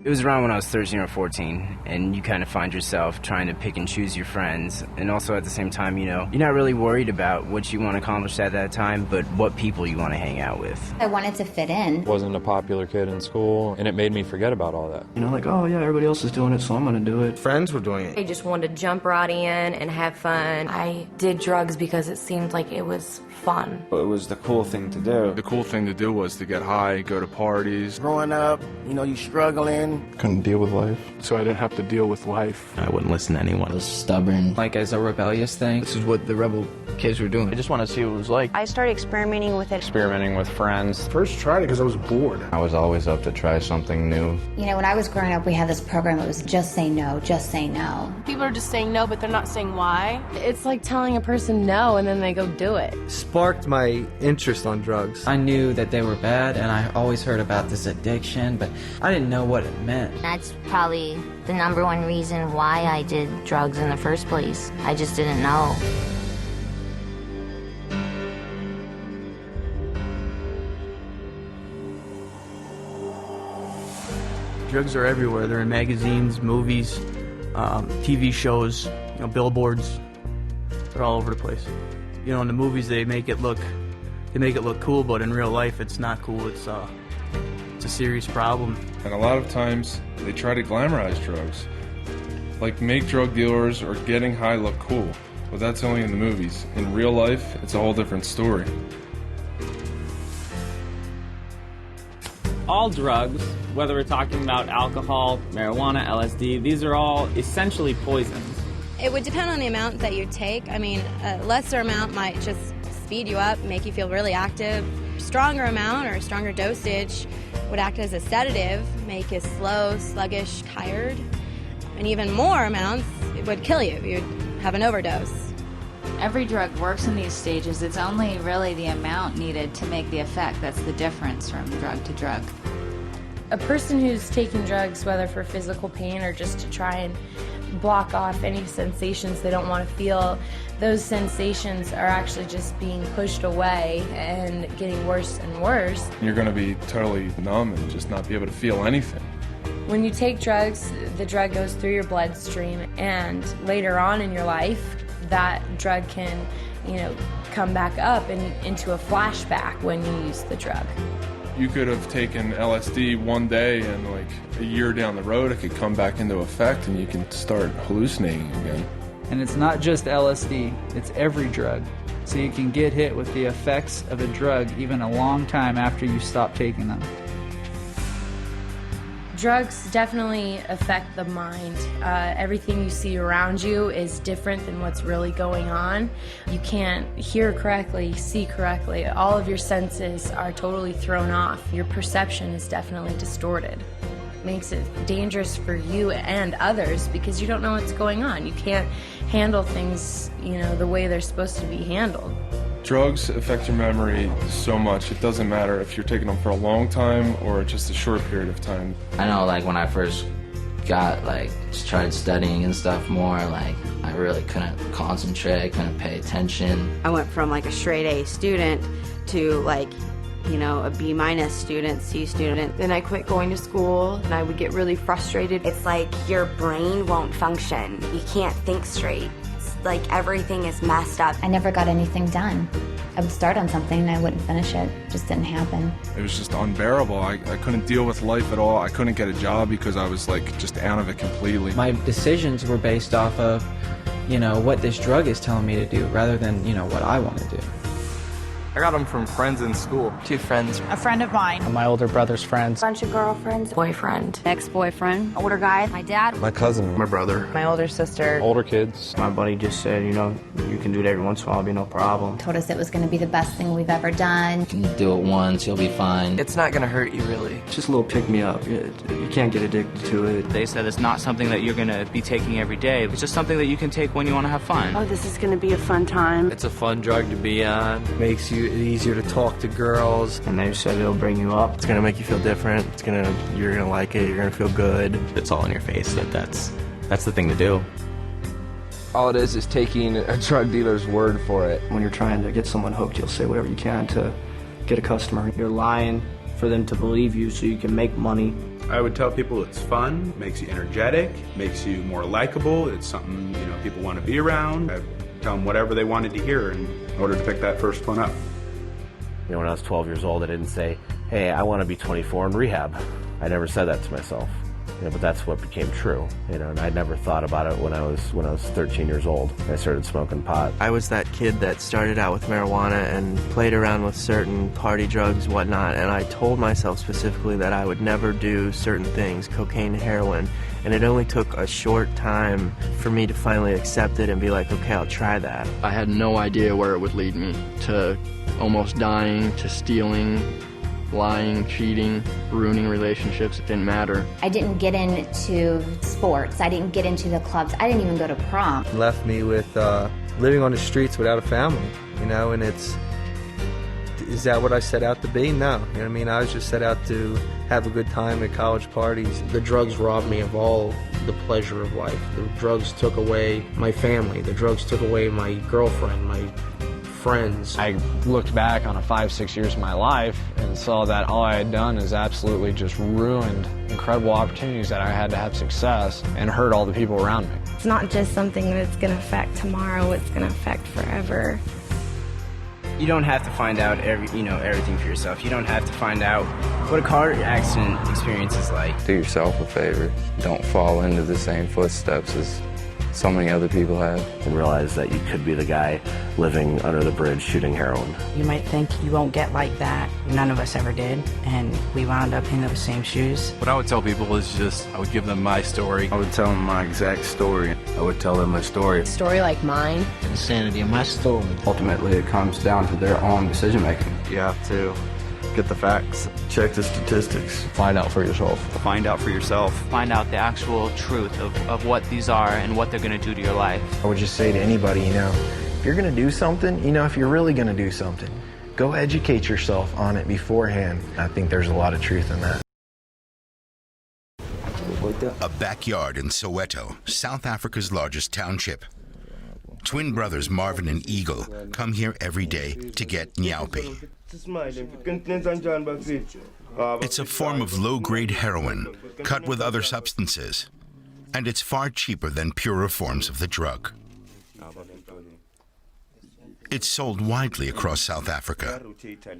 It was around when I was 13 or 14, and you kind of find yourself trying to pick and choose your friends, and also at the same time, you're not really worried about what you want to accomplish at that time, but what people you want to hang out with. I wanted to fit in. Wasn't a popular kid in school, and it made me forget about all that. Like, oh yeah, everybody else is doing it, so I'm gonna do it. Friends were doing it. I just wanted to jump right in and have fun. I did drugs because it seemed like it was fun. It was the cool thing to do. The cool thing to do was to get high, go to parties. Growing up, you struggling. Couldn't deal with life. So I didn't have to deal with life. I wouldn't listen to anyone. I was stubborn. Like as a rebellious thing. This is what the rebel kids were doing. I just wanted to see what it was like. I started experimenting with it. Experimenting with friends. First tried it because I was bored. I was always up to try something new. When I was growing up, we had this program that was just say no, just say no. People are just saying no, but they're not saying why. It's like telling a person no and then they go do it. Sparked my interest on drugs. I knew that they were bad, and I always heard about this addiction, but I didn't know what it meant. That's probably the #1 reason why I did drugs in the first place. I just didn't know. Drugs are everywhere. They're in magazines, movies, TV shows, billboards. They're all over the place. In the movies they make it look cool, but in real life it's not cool. It's a serious problem. And a lot of times they try to glamorize drugs. Like make drug dealers or getting high look cool. But that's only in the movies. In real life, it's a whole different story. All drugs, whether we're talking about alcohol, marijuana, LSD, these are all essentially poisons. It would depend on the amount that you take. I mean, a lesser amount might just speed you up, make you feel really active. Stronger amount or a stronger dosage would act as a sedative, make you slow, sluggish, tired. And even more amounts, it would kill you. You'd have an overdose. Every drug works in these stages. It's only really the amount needed to make the effect that's the difference from drug to drug. A person who's taking drugs, whether for physical pain or just to try and block off any sensations they don't want to feel, those sensations are actually just being pushed away and getting worse and worse. You're going to be totally numb and just not be able to feel anything. When you take drugs, the drug goes through your bloodstream, and later on in your life, that drug can, come back up and into a flashback when you use the drug. You could have taken LSD one day and like a year down the road it could come back into effect and you can start hallucinating again. And it's not just LSD, it's every drug. So you can get hit with the effects of a drug even a long time after you stop taking them. Drugs definitely affect the mind. Everything you see around you is different than what's really going on. You can't hear correctly, see correctly. All of your senses are totally thrown off. Your perception is definitely distorted. It makes it dangerous for you and others because you don't know what's going on. You can't handle things, the way they're supposed to be handled. Drugs affect your memory so much. It doesn't matter if you're taking them for a long time or just a short period of time. I know, when I first started studying and stuff more, I really couldn't concentrate, couldn't pay attention. I went from a straight A student to a B- student, C student. Then I quit going to school and I would get really frustrated. It's like your brain won't function. You can't think straight. Like everything is messed up. I never got anything done. I would start on something and I wouldn't finish it. It just didn't happen. It was just unbearable. I couldn't deal with life at all. I couldn't get a job because I was just out of it completely. My decisions were based off of, what this drug is telling me to do rather than, what I want to do. I got them from friends in school. 2 friends. A friend of mine. My older brother's friends. Bunch of girlfriends. Boyfriend. Ex-boyfriend. Older guy. My dad. My cousin. My brother. My older sister. Older kids. My buddy just said, you can do it every once in a while, it'll be no problem. Told us it was going to be the best thing we've ever done. You can do it once, you'll be fine. It's not going to hurt you, really. It's just a little pick-me-up. You can't get addicted to it. They said it's not something that you're going to be taking every day. It's just something that you can take when you want to have fun. Oh, this is going to be a fun time. It's a fun drug to be on. Makes you easier to talk to girls, and they said it'll bring you up. It's gonna make you feel different. You're gonna like it. You're gonna feel good. It's all in your face. That's the thing to do. All it is taking a drug dealer's word for it. When you're trying to get someone hooked, you'll say whatever you can to get a customer. You're lying for them to believe you so you can make money. I would tell people it's fun, makes you energetic, makes you more likable. It's something, you know, people want to be around. I'd tell them whatever they wanted to hear in order to pick that first one up. You know, when I was 12 years old, I didn't say, hey, I want to be 24 in rehab. I never said that to myself. You know, but that's what became true, you know, and I never thought about it when I was 13 years old. I started smoking pot. I was that kid that started out with marijuana and played around with certain party drugs, whatnot, and I told myself specifically that I would never do certain things, cocaine, heroin, and it only took a short time for me to finally accept it and be like, okay, I'll try that. I had no idea where it would lead me, to almost dying, to stealing, lying, cheating, ruining relationships. It didn't matter. I didn't get into sports. I didn't get into the clubs. I didn't even go to prom. Left me with living on the streets without a family, you know, and is that what I set out to be? No. You know what I mean? I was just set out to have a good time at college parties. The drugs robbed me of all the pleasure of life. The drugs took away my family. The drugs took away my girlfriend, my friends. I looked back on 5-6 years of my life and saw that all I had done is absolutely just ruined incredible opportunities that I had to have success and hurt all the people around me. It's not just something that's going to affect tomorrow, it's going to affect forever. You don't have to find out everything for yourself. You don't have to find out what a car accident experience is like. Do yourself a favor. Don't fall into the same footsteps as so many other people have. And realize that you could be the guy living under the bridge shooting heroin. You might think you won't get like that. None of us ever did, and we wound up in those same shoes. What I would tell people is just, I would give them my story. I would tell them my exact story. I would tell them my story. A story like mine. The insanity of my story. Ultimately, it comes down to their own decision making. You have to get the facts, check the statistics. Find out for yourself. Find out for yourself. Find out the actual truth of what these are and what they're going to do to your life. I would just say to anybody, you know, if you're going to do something, you know, if you're really going to do something, go educate yourself on it beforehand. I think there's a lot of truth in that. A backyard in Soweto, South Africa's largest township. Twin brothers Marvin and Eagle come here every day to get nyaupi. It's a form of low-grade heroin, cut with other substances, and it's far cheaper than purer forms of the drug. It's sold widely across South Africa.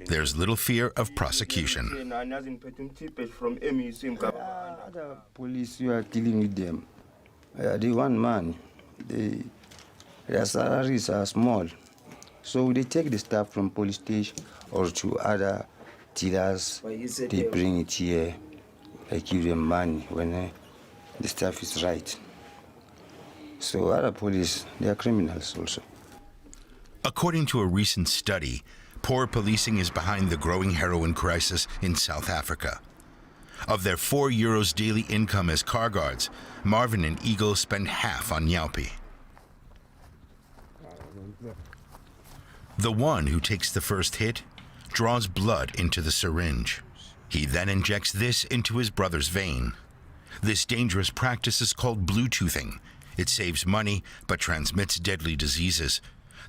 There's little fear of prosecution. Police, you are dealing with them. The one man, their salaries are small, so they take the stuff from police station or to other dealers. They bring it here. I give them money when the stuff is right. So other police, they are criminals also. According to a recent study, poor policing is behind the growing heroin crisis in South Africa. Of their €4 daily income as car guards, Marvin and Eagle spend half on nyaupi. The one who takes the first hit draws blood into the syringe. He then injects this into his brother's vein. This dangerous practice is called Bluetoothing. It saves money but transmits deadly diseases.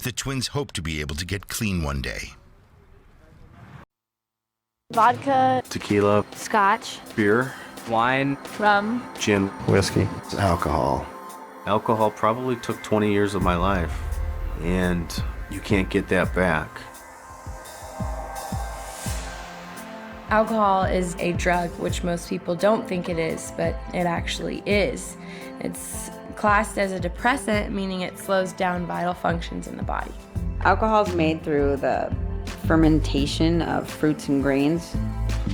The twins hope to be able to get clean one day. Vodka, Tequila, scotch, beer, wine, rum, gin, whiskey, Alcohol. Alcohol probably took 20 years of my life, and you can't get that back. Alcohol is a drug, which most people don't think it is, but it actually is. It's classed as a depressant, meaning it slows down vital functions in the body. Alcohol is made through the fermentation of fruits and grains.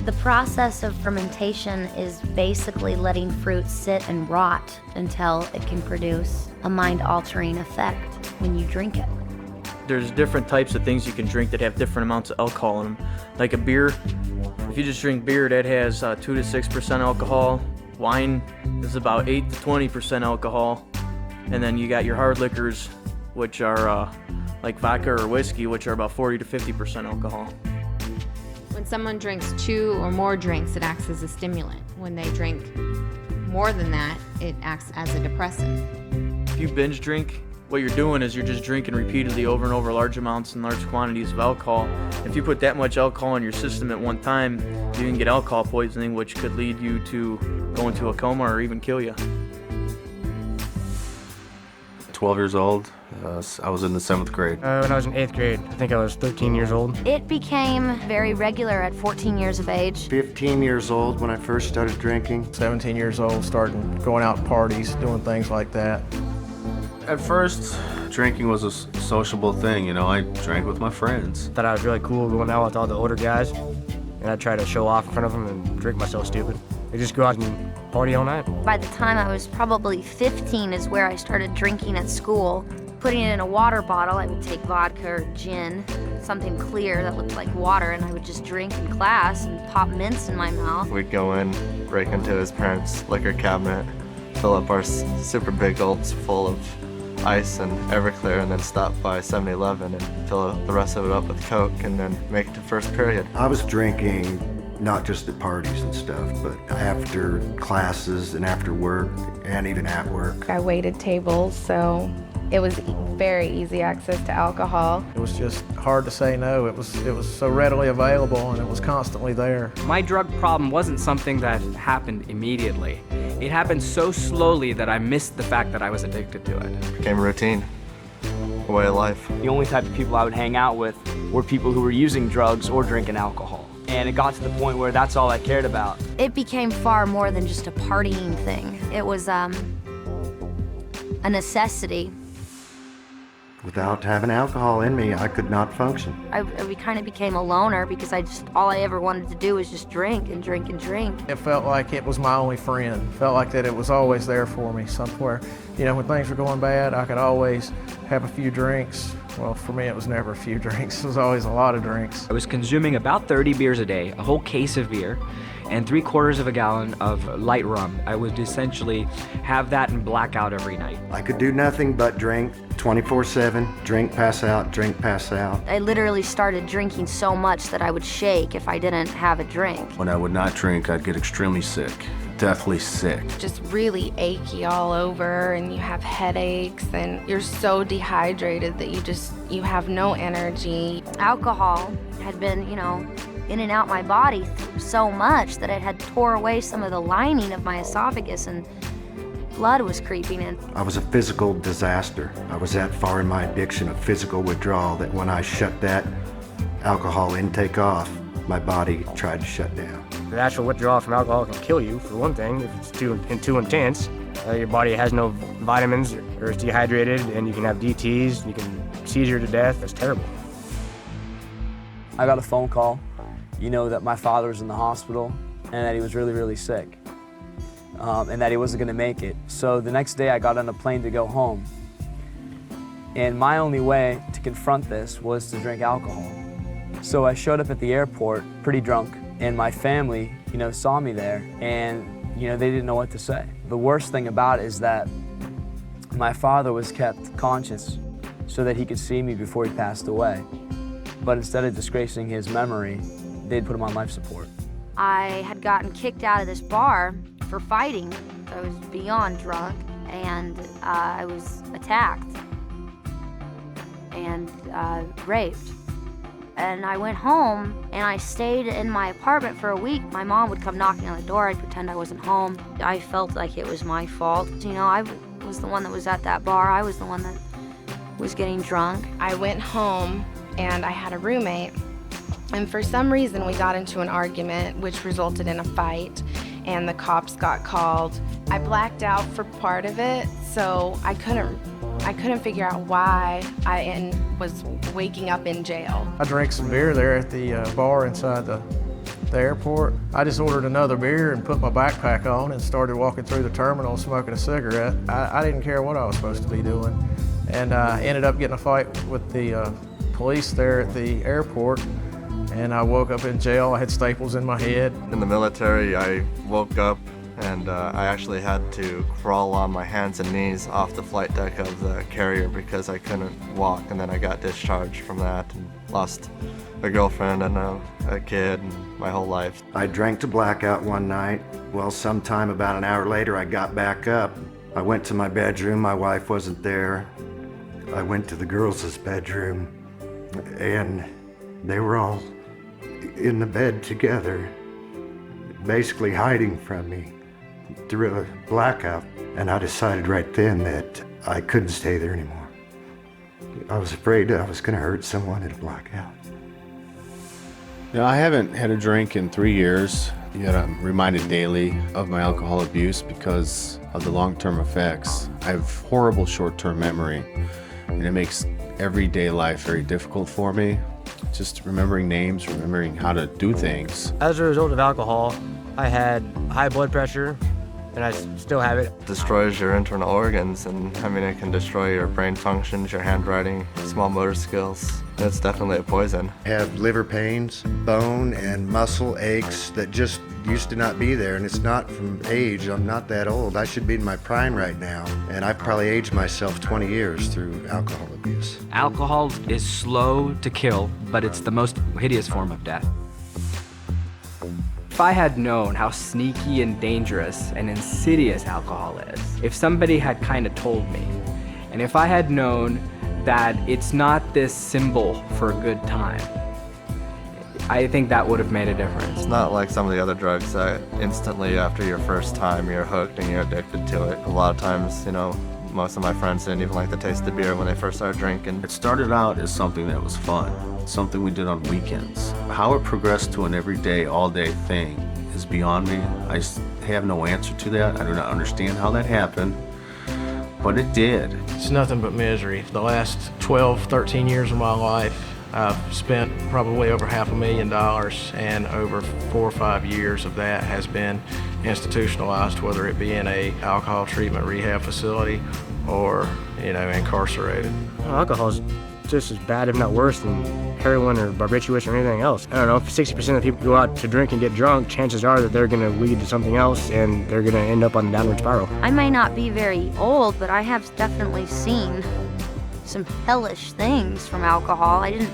The process of fermentation is basically letting fruit sit and rot until it can produce a mind-altering effect when you drink it. There's different types of things you can drink that have different amounts of alcohol in them. Like a beer, if you just drink beer, that has 2 to 6% alcohol. Wine is about 8 to 20% alcohol. And then you got your hard liquors, which are like vodka or whiskey, which are about 40 to 50% alcohol. When someone drinks 2 or more drinks, it acts as a stimulant. When they drink more than that, it acts as a depressant. If you binge drink, what you're doing is you're just drinking repeatedly over and over large amounts and large quantities of alcohol. If you put that much alcohol in your system at one time, you can get alcohol poisoning, which could lead you to go into a coma or even kill you. 12 years old. I was in the 7th grade. When I was in 8th grade, I think I was 13 years old. It became very regular at 14 years of age. 15 years old when I first started drinking. 17 years old, starting going out to parties, doing things like that. At first, drinking was a sociable thing, you know. I drank with my friends. Thought I was really cool going out with all the older guys, and I'd try to show off in front of them and drink myself stupid. I just go out and party all night. By the time I was probably 15 is where I started drinking at school. Putting it in a water bottle, I would take vodka or gin, something clear that looked like water, and I would just drink in class and pop mints in my mouth. We'd go in, break into his parents' liquor cabinet, fill up our super big gulps full of ice and Everclear, and then stop by 7-Eleven and fill the rest of it up with Coke, and then make it to first period. I was drinking not just at parties and stuff, but after classes and after work and even at work. I waited tables, so it was very easy access to alcohol. It was just hard to say no. It was so readily available, and it was constantly there. My drug problem wasn't something that happened immediately. It happened so slowly that I missed the fact that I was addicted to it. It became routine, a way of life. The only type of people I would hang out with were people who were using drugs or drinking alcohol. And it got to the point where that's all I cared about. It became far more than just a partying thing. It was a necessity. Without having alcohol in me, I could not function. I kind of became a loner because all I ever wanted to do was just drink and drink and drink. It felt like it was my only friend. Felt like that it was always there for me somewhere. You know, when things were going bad, I could always have a few drinks. Well, for me, it was never a few drinks. It was always a lot of drinks. I was consuming about 30 beers a day, a whole case of beer, and 3/4 of a gallon of light rum. I would essentially have that and black out every night. I could do nothing but drink 24/7, drink, pass out, drink, pass out. I literally started drinking so much that I would shake if I didn't have a drink. When I would not drink, I'd get extremely sick, deathly sick. Just really achy all over, and you have headaches, and you're so dehydrated that you have no energy. Alcohol had been, in and out my body so much that it had tore away some of the lining of my esophagus, and blood was creeping in. I was a physical disaster. I was that far in my addiction of physical withdrawal that when I shut that alcohol intake off, my body tried to shut down. The actual withdrawal from alcohol can kill you, for one thing, if it's too intense. Your body has no vitamins or is dehydrated, and you can have DTs, you can seizure to death. It's terrible. I got a phone call, that my father was in the hospital and that he was really, really sick. And that he wasn't going to make it. So the next day I got on a plane to go home. And my only way to confront this was to drink alcohol. So I showed up at the airport pretty drunk, and my family, saw me there, and, they didn't know what to say. The worst thing about it is that my father was kept conscious so that he could see me before he passed away. But instead of disgracing his memory, they'd put him on life support. I had gotten kicked out of this bar for fighting. I was beyond drunk, and I was attacked and raped. And I went home, and I stayed in my apartment for a week. My mom would come knocking on the door. I'd pretend I wasn't home. I felt like it was my fault. I was the one that was at that bar. I was the one that was getting drunk. I went home, and I had a roommate. And for some reason, we got into an argument, which resulted in a fight, and the cops got called. I blacked out for part of it, so I couldn't figure out why I was waking up in jail. I drank some beer there at the bar inside the airport. I just ordered another beer and put my backpack on and started walking through the terminal smoking a cigarette. I didn't care what I was supposed to be doing, and I ended up getting a fight with the police there at the airport. And I woke up in jail. I had staples in my head. In the military, I woke up and I actually had to crawl on my hands and knees off the flight deck of the carrier because I couldn't walk. And then I got discharged from that and lost a girlfriend and a kid and my whole life. I drank to blackout one night. Well, sometime about an hour later, I got back up. I went to my bedroom. My wife wasn't there. I went to the girls' bedroom, and they were all in the bed together, basically hiding from me through a blackout. And I decided right then that I couldn't stay there anymore. I was afraid I was going to hurt someone in a blackout. You know, I haven't had a drink in 3 years, yet I'm reminded daily of my alcohol abuse because of the long-term effects. I have horrible short-term memory, and it makes everyday life very difficult for me. Just remembering names, remembering how to do things. As a result of alcohol, I had high blood pressure, and I still have it. Destroys your internal organs, and I mean, it can destroy your brain functions, your handwriting, small motor skills. It's definitely a poison. I have liver pains, bone and muscle aches that just used to not be there, and it's not from age. I'm not that old. I should be in my prime right now, and I've probably aged myself 20 years through alcohol abuse. Alcohol is slow to kill, but it's the most hideous form of death. If I had known how sneaky and dangerous and insidious alcohol is, if somebody had kind of told me, and if I had known that it's not this symbol for a good time, I think that would have made a difference. It's not like some of the other drugs that instantly after your first time you're hooked and you're addicted to it. A lot of times, you know, most of my friends didn't even like the taste of beer when they first started drinking. It started out as something that was fun, something we did on weekends. How it progressed to an everyday, all-day thing is beyond me. I have no answer to that. I do not understand how that happened, but it did. It's nothing but misery. The last 12, 13 years of my life, I've spent probably over $500,000, and over 4 or 5 years of that has been institutionalized, whether it be in a alcohol treatment rehab facility or, you know, incarcerated. Alcohol's just as bad, if not worse, than heroin or barbiturates or anything else. I don't know, if 60% of people go out to drink and get drunk, chances are that they're gonna lead to something else and they're gonna end up on the downward spiral. I may not be very old, but I have definitely seen some hellish things from alcohol. To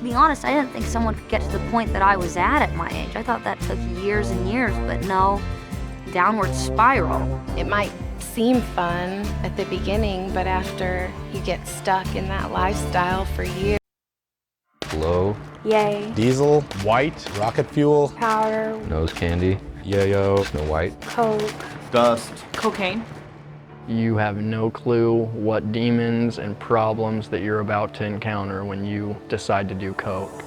be honest, I didn't think someone could get to the point that I was at my age. I thought that took years and years, but no, downward spiral. It might seem fun at the beginning, but after you get stuck in that lifestyle for years. Glow. Yay. Diesel. White. Rocket fuel. Powder. Nose candy. Yayo. Snow White. Coke. Dust. Cocaine. You have no clue what demons and problems that you're about to encounter when you decide to do coke.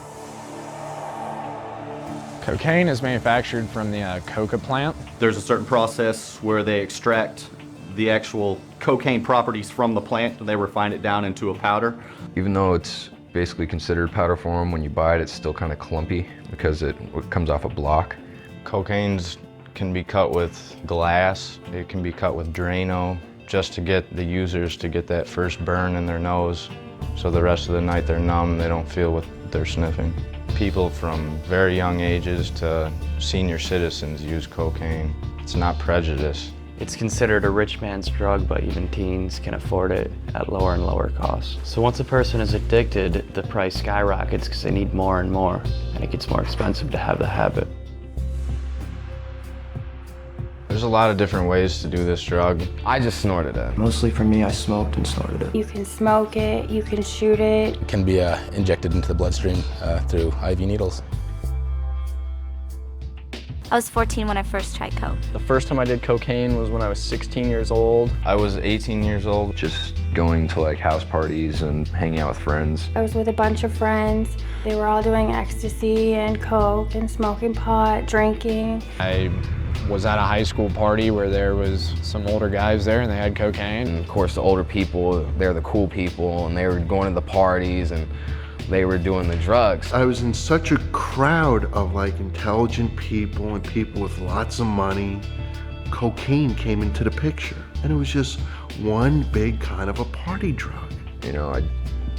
Cocaine is manufactured from the coca plant. There's a certain process where they extract the actual cocaine properties from the plant and they refine it down into a powder. Even though it's basically considered powder form, when you buy it, it's still kind of clumpy because it comes off a block. Cocaine's can be cut with glass, it can be cut with Drano, just to get the users to get that first burn in their nose, so the rest of the night they're numb, they don't feel what they're sniffing. People from very young ages to senior citizens use cocaine. It's not prejudice. It's considered a rich man's drug, but even teens can afford it at lower and lower costs. So once a person is addicted, the price skyrockets because they need more and more, and it gets more expensive to have the habit. There's a lot of different ways to do this drug. I just snorted it. Mostly for me, I smoked and snorted it. You can smoke it, you can shoot it. It can be injected into the bloodstream through IV needles. I was 14 when I first tried coke. The first time I did cocaine was when I was 16 years old. I was 18 years old, just going to like house parties and hanging out with friends. I was with a bunch of friends. They were all doing ecstasy and coke and smoking pot, drinking. I was at a high school party where there was some older guys there and they had cocaine. And of course the older people, they're the cool people and they were going to the parties and they were doing the drugs. I was in such a crowd of like intelligent people and people with lots of money. Cocaine came into the picture and it was just one big kind of a party drug. You know, I'd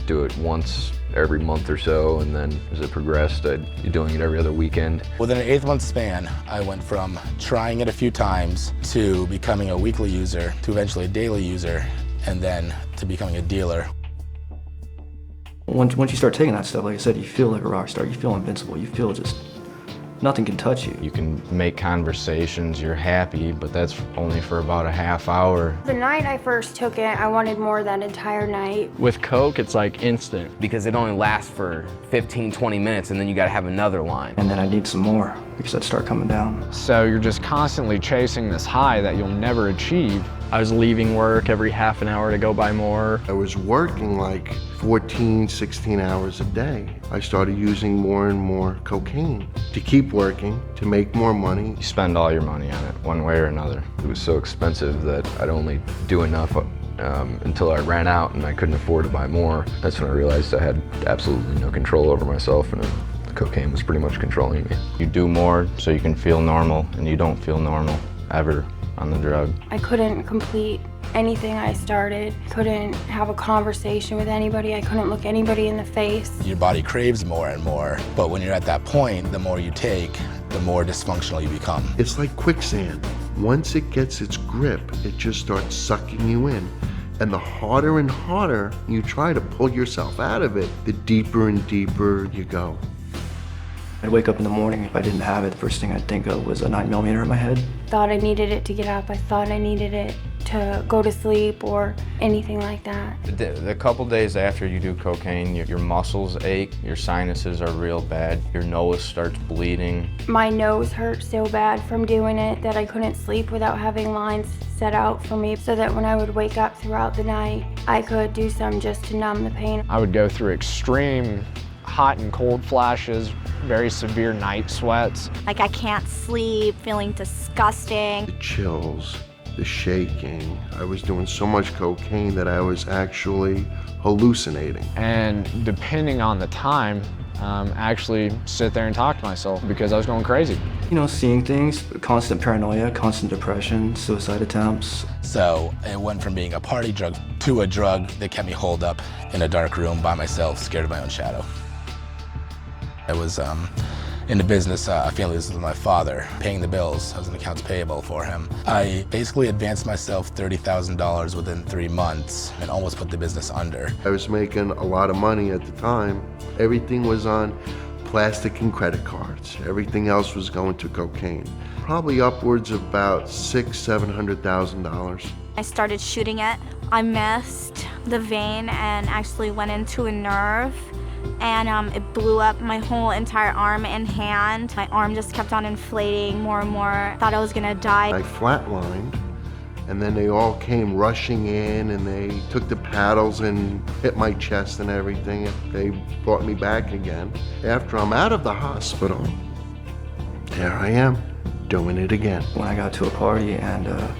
do it once every month or so, and then as it progressed, I'd be doing it every other weekend. Within an 8-month span, I went from trying it a few times to becoming a weekly user, to eventually a daily user, and then to becoming a dealer. Once you start taking that stuff, like I said, you feel like a rock star. You feel invincible. You feel just nothing can touch you. You can make conversations, you're happy, but that's only for about a half hour. The night I first took it, I wanted more that entire night. With Coke, it's like instant. Because it only lasts for 15, 20 minutes and then you gotta have another line. And then I need some more because I'd start coming down. So you're just constantly chasing this high that you'll never achieve. I was leaving work every half an hour to go buy more. I was working like 14, 16 hours a day. I started using more and more cocaine to keep working, to make more money. You spend all your money on it, one way or another. It was so expensive that I'd only do enough until I ran out and I couldn't afford to buy more. That's when I realized I had absolutely no control over myself, and the cocaine was pretty much controlling me. You do more so you can feel normal, and you don't feel normal ever on the drug. I couldn't complete anything I started. Couldn't have a conversation with anybody. I couldn't look anybody in the face. Your body craves more and more, but when you're at that point, the more you take, the more dysfunctional you become. It's like quicksand. Once it gets its grip, it just starts sucking you in. And the harder and harder you try to pull yourself out of it, the deeper and deeper you go. I'd wake up in the morning, if I didn't have it, the first thing I'd think of was a 9mm in my head. Thought I needed it to get up. I thought I needed it to go to sleep or anything like that. The couple days after you do cocaine, your muscles ache, your sinuses are real bad, your nose starts bleeding. My nose hurt so bad from doing it that I couldn't sleep without having lines set out for me, so that when I would wake up throughout the night, I could do some just to numb the pain. I would go through extreme hot and cold flashes, very severe night sweats. Like I can't sleep, feeling disgusting. The chills, the shaking. I was doing so much cocaine that I was actually hallucinating. And depending on the time, actually sit there and talk to myself because I was going crazy. You know, seeing things, constant paranoia, constant depression, suicide attempts. So it went from being a party drug to a drug that kept me holed up in a dark room by myself, scared of my own shadow. I was in the business, family business with my father, paying the bills. I was an accounts payable for him. I basically advanced myself $30,000 within 3 months and almost put the business under. I was making a lot of money at the time. Everything was on plastic and credit cards. Everything else was going to cocaine. Probably upwards of about $600,000-$700,000. I started shooting it. I missed the vein and actually went into a nerve. And it blew up my whole entire arm and hand. My arm just kept on inflating more and more. Thought I was gonna die. I flatlined, and then they all came rushing in, and they took the paddles and hit my chest and everything. They brought me back again. After I'm out of the hospital, there I am, doing it again. When I got to a party and a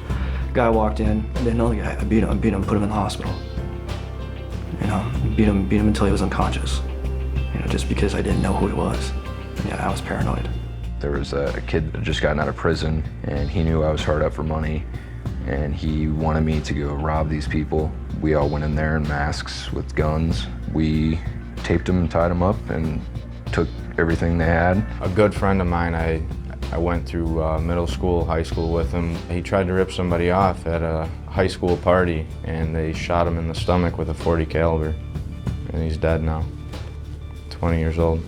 guy walked in, I didn't know the guy. I beat him, put him in the hospital. You know, beat him until he was unconscious. You know, just because I didn't know who he was. Yeah, I was paranoid. There was a kid that had just gotten out of prison, and he knew I was hard up for money, and he wanted me to go rob these people. We all went in there in masks with guns. We taped them and tied them up and took everything they had. A good friend of mine, I went through middle school, high school with him. He tried to rip somebody off at a high school party, and they shot him in the stomach with a .40 caliber, and he's dead now. 20 years old.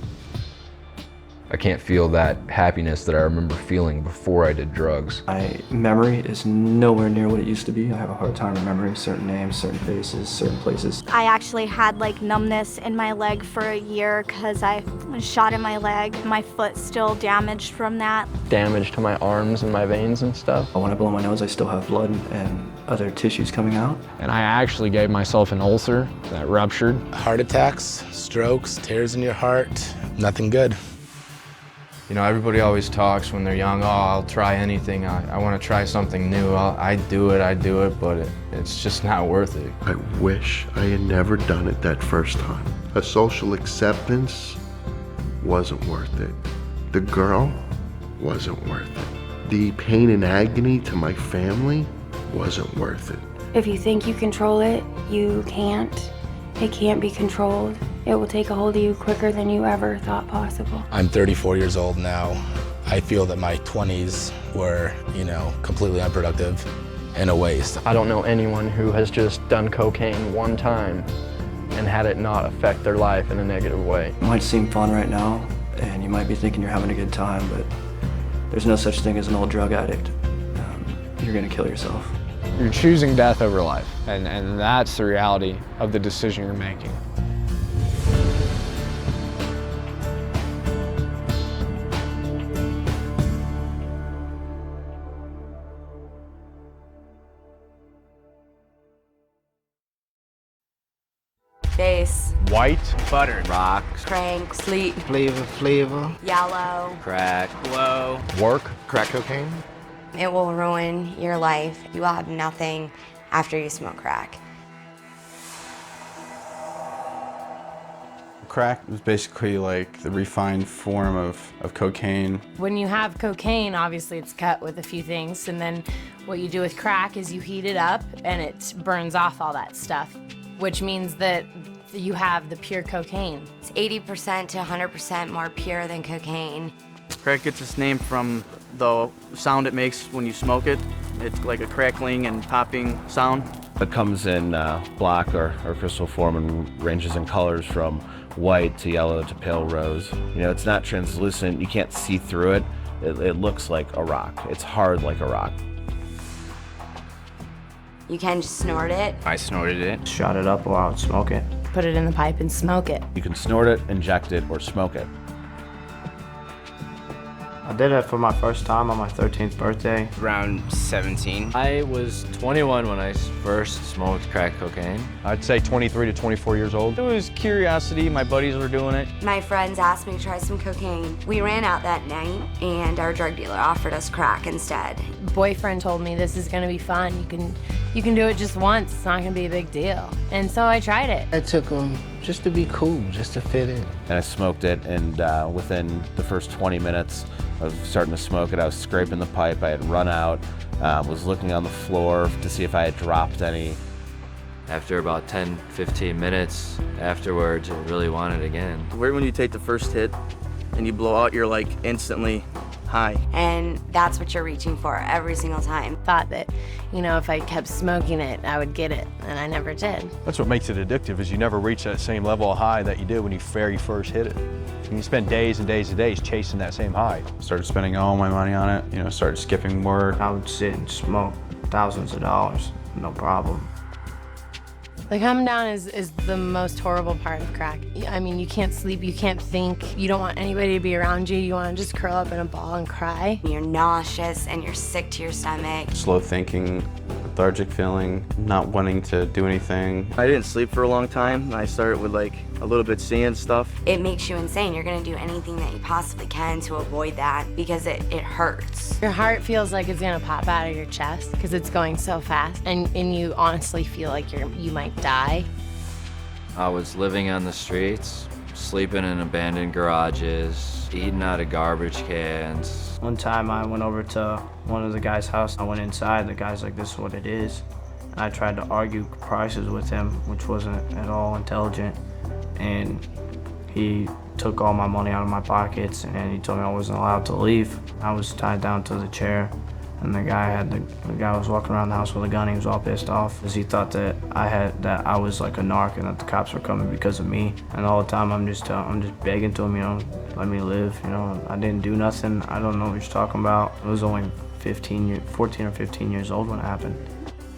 I can't feel that happiness that I remember feeling before I did drugs. My memory is nowhere near what it used to be. I have a hard time remembering certain names, certain faces, certain places. I actually had like numbness in my leg for a year because I was shot in my leg. My foot's still damaged from that. Damage to my arms and my veins and stuff. When I blow my nose, I still have blood and other tissues coming out. And I actually gave myself an ulcer that ruptured. Heart attacks, strokes, tears in your heart, nothing good. You know, everybody always talks when they're young, oh, I'll try anything. I want to try something new. I do it, but it's just not worth it. I wish I had never done it that first time. A social acceptance wasn't worth it. The girl wasn't worth it. The pain and agony to my family wasn't worth it. If you think you control it, you can't. It can't be controlled. It will take a hold of you quicker than you ever thought possible. I'm 34 years old now. I feel that my 20s were, you know, completely unproductive and a waste. I don't know anyone who has just done cocaine one time and had it not affect their life in a negative way. It might seem fun right now, and you might be thinking you're having a good time, but there's no such thing as an old drug addict. You're gonna kill yourself. You're choosing death over life, and that's the reality of the decision you're making. Base. White. Butter. Rock. Crank. Sleep. Flavor. Yellow. Crack. Glow. Work. Crack cocaine. It will ruin your life. You will have nothing after you smoke crack. Crack was basically like the refined form of cocaine. When you have cocaine, obviously it's cut with a few things, and then what you do with crack is you heat it up and it burns off all that stuff, which means that you have the pure cocaine. It's 80% to 100% more pure than cocaine. Crack gets its name from the sound it makes when you smoke it. It's like a crackling and popping sound. It comes in block or crystal form and ranges in colors from white to yellow to pale rose. You know, it's not translucent, you can't see through it. It looks like a rock. It's hard like a rock. You can just snort it. I snorted it. Shot it up while I would smoke it. Put it in the pipe and smoke it. You can snort it, inject it, or smoke it. I did it for my first time on my 13th birthday. Around 17. I was 21 when I first smoked crack cocaine. I'd say 23 to 24 years old. It was curiosity, my buddies were doing it. My friends asked me to try some cocaine. We ran out that night and our drug dealer offered us crack instead. Boyfriend told me this is gonna be fun. You can do it just once, it's not gonna be a big deal. And so I tried it. I took them just to be cool, just to fit in. And I smoked it, and within the first 20 minutes of starting to smoke it, I was scraping the pipe. I had run out, was looking on the floor to see if I had dropped any. After about 10, 15 minutes afterwards, I really wanted it again. Right when you take the first hit and you blow out, you're like instantly high. And that's what you're reaching for every single time. Thought that, if I kept smoking it, I would get it, and I never did. That's what makes it addictive, is you never reach that same level of high that you did when you very first hit it. And you spend days and days and days chasing that same high. Started spending all my money on it, started skipping work. I would sit and smoke thousands of dollars, no problem. The come down is the most horrible part of crack. I mean, you can't sleep, you can't think, you don't want anybody to be around you, you want to just curl up in a ball and cry. You're nauseous and you're sick to your stomach. Slow thinking, lethargic feeling, not wanting to do anything. I didn't sleep for a long time. I started with like a little bit seeing stuff. It makes you insane. You're gonna do anything that you possibly can to avoid that because it hurts. Your heart feels like it's gonna pop out of your chest because it's going so fast, and you honestly feel like you might die. I was living on the streets, sleeping in abandoned garages, eating out of garbage cans. One time I went over to one of the guy's house. I went inside, the guy's like, this is what it is. And I tried to argue prices with him, which wasn't at all intelligent. And he took all my money out of my pockets and he told me I wasn't allowed to leave. I was tied down to the chair, and the guy was walking around the house with a gun. He was all pissed off because he thought that I was like a narc and that the cops were coming because of me. And all the time I'm just begging to him, let me live. I didn't do nothing. I don't know what you're talking about. I was only 14 or 15 years old when it happened.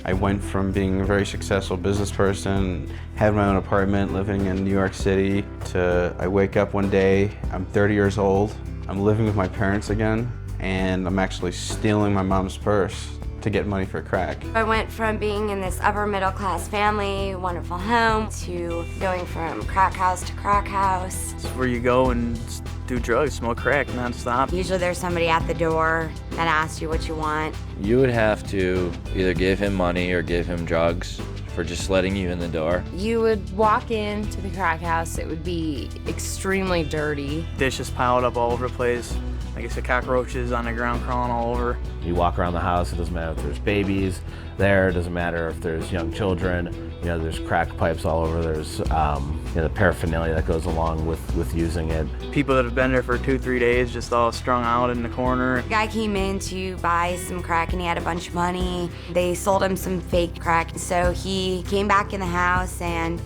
I went from being a very successful business person, had my own apartment living in New York City, to I wake up one day, I'm 30 years old, I'm living with my parents again, and I'm actually stealing my mom's purse to get money for crack. I went from being in this upper middle class family, wonderful home, to going from crack house to crack house. It's where you go and do drugs, smoke crack nonstop. Usually there's somebody at the door that asks you what you want. You would have to either give him money or give him drugs for just letting you in the door. You would walk into the crack house, it would be extremely dirty. Dishes piled up all over the place. Like I said, cockroaches on the ground crawling all over. You walk around the house, it doesn't matter if there's babies there, it doesn't matter if there's young children, there's crack pipes all over, there's the paraphernalia that goes along with using it. People that have been there for 2-3 days just all strung out in the corner. A guy came in to buy some crack and he had a bunch of money. They sold him some fake crack. So he came back in the house and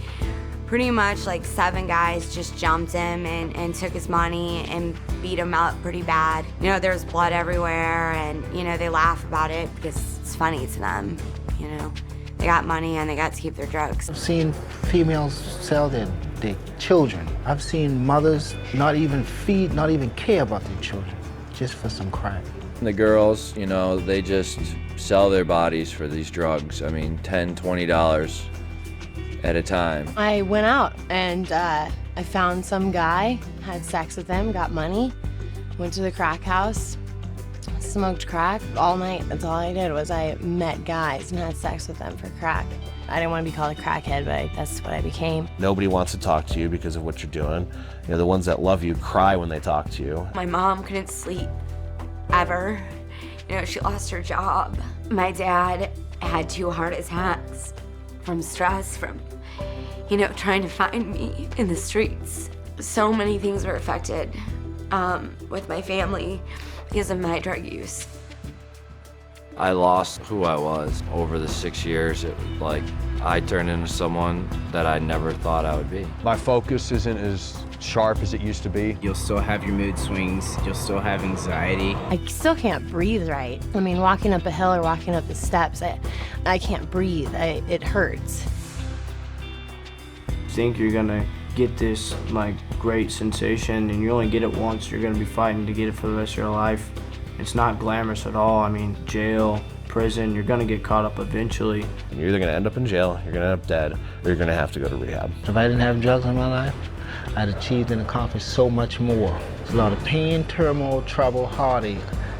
Pretty much like 7 guys just jumped him and took his money and beat him up pretty bad. You know, there's blood everywhere, and, you know, they laugh about it because it's funny to them, you know. They got money and they got to keep their drugs. I've seen females sell their children. I've seen mothers not even care about their children, just for some crack. The girls, you know, they just sell their bodies for these drugs. I mean, $10, $20 at a time. I went out and I found some guy, had sex with him, got money, went to the crack house, smoked crack all night. That's all I did was I met guys and had sex with them for crack. I didn't want to be called a crackhead, but that's what I became. Nobody wants to talk to you because of what you're doing. You know, the ones that love you cry when they talk to you. My mom couldn't sleep, ever. You know, she lost her job. My dad had 2 heart attacks from stress, from, you know, trying to find me in the streets. So many things were affected with my family because of my drug use. I lost who I was. Over the 6 years, it was like I turned into someone that I never thought I would be. My focus isn't as sharp as it used to be. You'll still have your mood swings. You'll still have anxiety. I still can't breathe right. I mean, walking up a hill or walking up the steps, I can't breathe. It hurts. Think you're gonna get this like great sensation, and you only get it once. You're gonna be fighting to get it for the rest of your life. It's not glamorous at all. I mean, jail, prison, you're gonna get caught up eventually. You're either gonna end up in jail, you're gonna end up dead, or you're gonna have to go to rehab. If I didn't have drugs in my life, I'd achieved and accomplished so much more. It's a lot of pain, turmoil, trouble, heartache,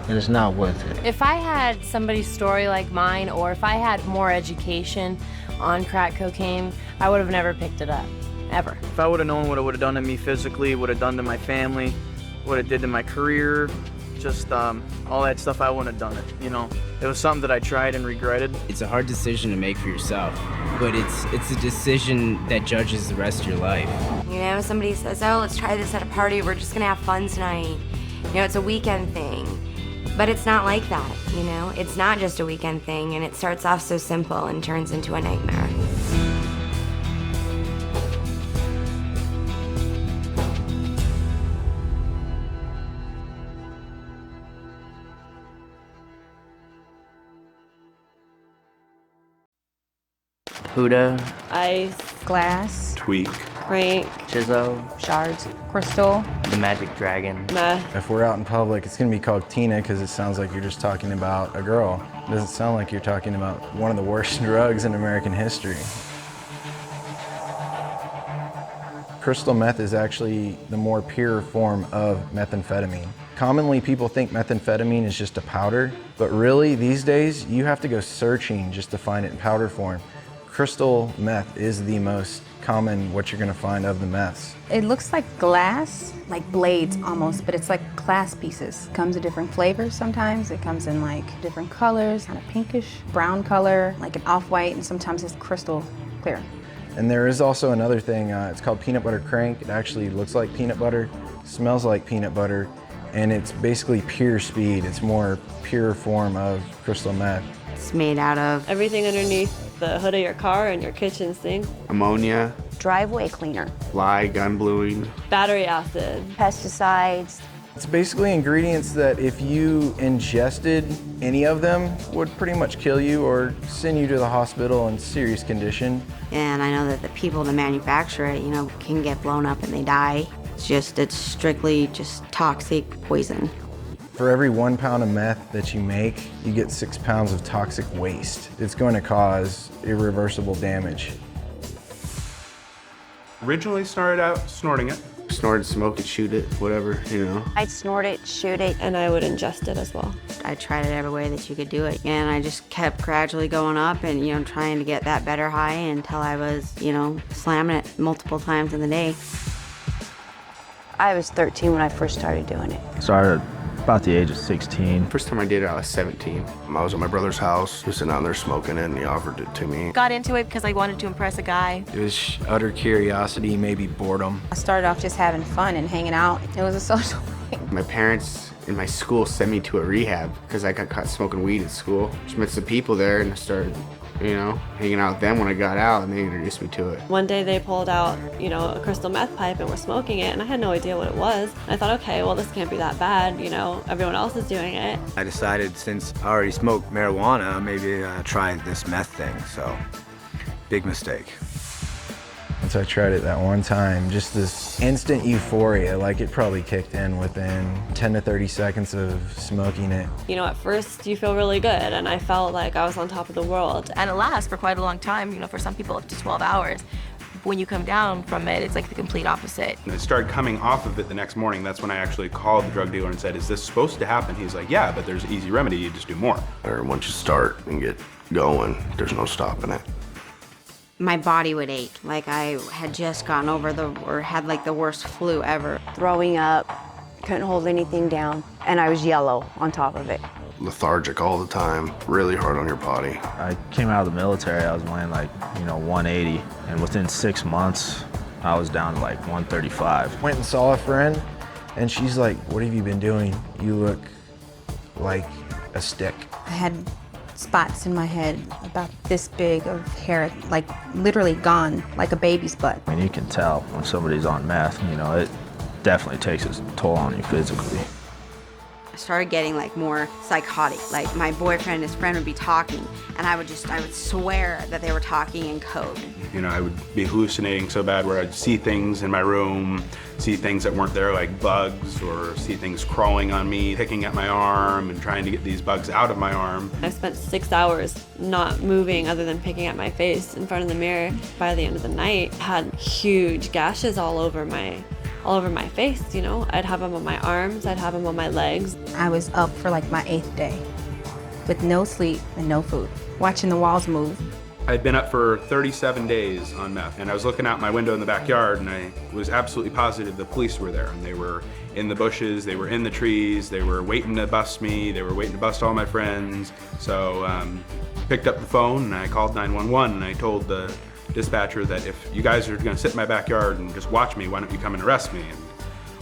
and it's not worth it. If I had somebody's story like mine, or if I had more education on crack cocaine, I would have never picked it up, ever. If I would have known what it would have done to me physically, would have done to my family, what it did to my career, just all that stuff, I wouldn't have done it, you know. It was something that I tried and regretted. It's a hard decision to make for yourself, but it's a decision that judges the rest of your life. You know, somebody says, oh, let's try this at a party, we're just gonna have fun tonight. You know, it's a weekend thing. But it's not like that, you know? It's not just a weekend thing, and it starts off so simple and turns into a nightmare. Huda, Ice, glass, Tweak, crank, Chizzo, shards, crystal, the Magic Dragon. meth. If we're out in public, it's gonna be called Tina because it sounds like you're just talking about a girl. It doesn't sound like you're talking about one of the worst drugs in American history. Crystal meth is actually the more pure form of methamphetamine. Commonly, people think methamphetamine is just a powder, but really, these days, you have to go searching just to find it in powder form. Crystal meth is the most common what you're gonna find of the meths. It looks like glass, like blades almost, but it's like glass pieces. Comes in different flavors sometimes. It comes in like different colors, kind of pinkish, brown color, like an off-white, and sometimes it's crystal clear. And there is also another thing, it's called peanut butter crank. It actually looks like peanut butter, smells like peanut butter, and it's basically pure speed. It's more pure form of crystal meth. It's made out of Everything underneath the hood of your car and your kitchen sink. ammonia, Driveway cleaner, lye, gun bluing. Battery acid. pesticides. It's basically ingredients that if you ingested any of them would pretty much kill you or send you to the hospital in serious condition. And I know that the people that manufacture it, you know, can get blown up and they die. It's strictly just toxic poison. For every 1 pound of meth that you make, you get 6 pounds of toxic waste. It's going to cause irreversible damage. Originally started out snorting it. Snort it, smoke it, shoot it, whatever, you know. I'd snort it, shoot it. And I would ingest it as well. I tried it every way that you could do it, and I just kept gradually going up and, you know, trying to get that better high until I was, you know, slamming it multiple times in the day. I was 13 when I first started doing it. Started about the age of 16. First time I did it, I was 17. I was at my brother's house, just sitting out there smoking it, and he offered it to me. Got into it because I wanted to impress a guy. It was utter curiosity, maybe boredom. I started off just having fun and hanging out. It was a social thing. My parents in my school sent me to a rehab because I got caught smoking weed at school. Just met some people there and I started you know, hanging out with them when I got out, and they introduced me to it. One day they pulled out, you know, a crystal meth pipe and were smoking it, and I had no idea what it was. I thought, okay, well, this can't be that bad, you know, everyone else is doing it. I decided since I already smoked marijuana, maybe try this meth thing, so big mistake. Once I tried it that one time, just this instant euphoria, like it probably kicked in within 10 to 30 seconds of smoking it. You know, at first you feel really good, and I felt like I was on top of the world. And it lasts for quite a long time, you know, for some people up to 12 hours. When you come down from it, it's like the complete opposite. And I started coming off of it the next morning. That's when I actually called the drug dealer and said, is this supposed to happen? He's like, yeah, but there's an easy remedy, you just do more. Or once you start and get going, there's no stopping it. My body would ache, like I had just gotten over or had like the worst flu ever. Throwing up, couldn't hold anything down, and I was yellow on top of it. Lethargic all the time, really hard on your body. I came out of the military, I was weighing like, 180, and within 6 months, I was down to like 135. Went and saw a friend, and she's like, what have you been doing? You look like a stick. I had spots in my head about this big of hair, like literally gone, like a baby's butt. I mean, you can tell when somebody's on meth, it definitely takes its toll on you physically. I started getting like more psychotic. Like my boyfriend and his friend would be talking, and I would swear that they were talking in code. You know, I would be hallucinating so bad where I'd see things in my room, see things that weren't there like bugs, or see things crawling on me, picking at my arm and trying to get these bugs out of my arm. I spent 6 hours not moving other than picking at my face in front of the mirror. By the end of the night, I had huge gashes all over my face, you know. I'd have them on my arms, I'd have them on my legs. I was up for like my 8th day with no sleep and no food, watching the walls move. I'd been up for 37 days on meth, and I was looking out my window in the backyard, and I was absolutely positive the police were there. And they were in the bushes, they were in the trees, they were waiting to bust me, they were waiting to bust all my friends. So picked up the phone and I called 911, and I told the dispatcher that if you guys are gonna sit in my backyard and just watch me, why don't you come and arrest me? And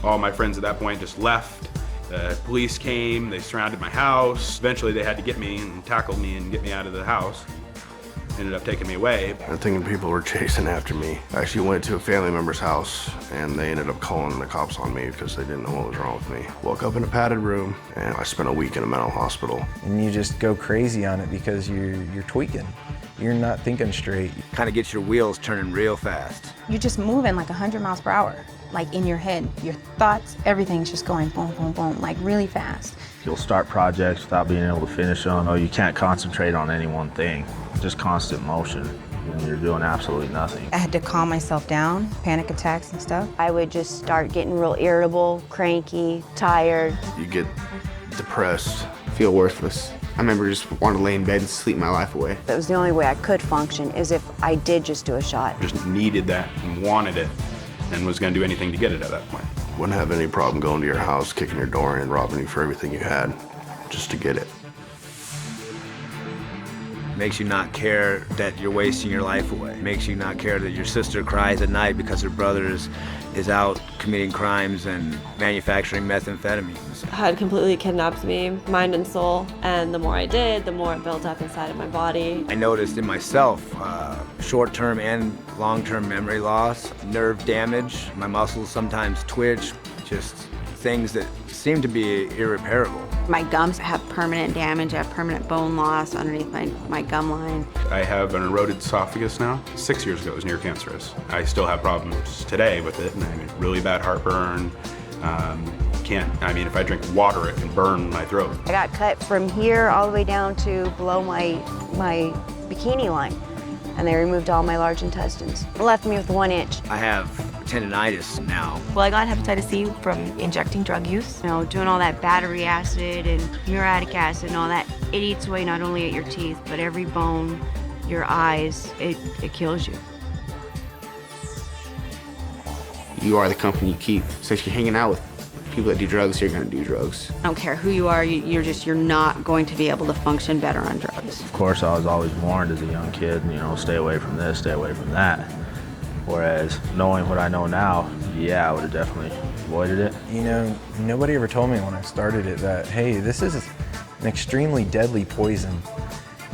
all my friends at that point just left. The police came, they surrounded my house. Eventually they had to get me and tackle me and get me out of the house. Ended up taking me away. I'm thinking people were chasing after me. I actually went to a family member's house, and they ended up calling the cops on me because they didn't know what was wrong with me. Woke up in a padded room, and I spent a week in a mental hospital. And you just go crazy on it because you're tweaking. You're not thinking straight. Kind of gets your wheels turning real fast. You're just moving like 100 miles per hour, like in your head. Your thoughts, everything's just going boom, boom, boom, like really fast. You'll start projects without being able to finish them, or you can't concentrate on any one thing. Just constant motion, and you're doing absolutely nothing. I had to calm myself down, panic attacks and stuff. I would just start getting real irritable, cranky, tired. You get depressed. Feel worthless. I remember just wanting to lay in bed and sleep my life away. That was the only way I could function, is if I did just do a shot. Just needed that and wanted it, and was gonna do anything to get it at that point. Wouldn't have any problem going to your house, kicking your door in, robbing you for everything you had, just to get it. Makes you not care that you're wasting your life away. Makes you not care that your sister cries at night because her brother is out committing crimes and manufacturing methamphetamines. Had completely kidnapped me, mind and soul, and the more I did, the more it built up inside of my body. I noticed in myself short-term and long-term memory loss, nerve damage, my muscles sometimes twitch, just things that seem to be irreparable. My gums have permanent damage. I have permanent bone loss underneath my gum line. I have an eroded esophagus now. 6 years ago, it was near cancerous. I still have problems today with it, and I get really bad heartburn. If I drink water, it can burn my throat. I got cut from here all the way down to below my bikini line, and they removed all my large intestines. Left me with 1 inch. I have tendinitis now. Well, I got hepatitis C from injecting drug use. You know, doing all that battery acid and muriatic acid and all that, it eats away not only at your teeth, but every bone, your eyes, it kills you. You are the company you keep. So if you're hanging out with people that do drugs, you're gonna do drugs. I don't care who you are, you're not going to be able to function better on drugs. Of course, I was always warned as a young kid, stay away from this, stay away from that. Whereas knowing what I know now, yeah, I would have definitely avoided it. Nobody ever told me when I started it that, hey, this is an extremely deadly poison.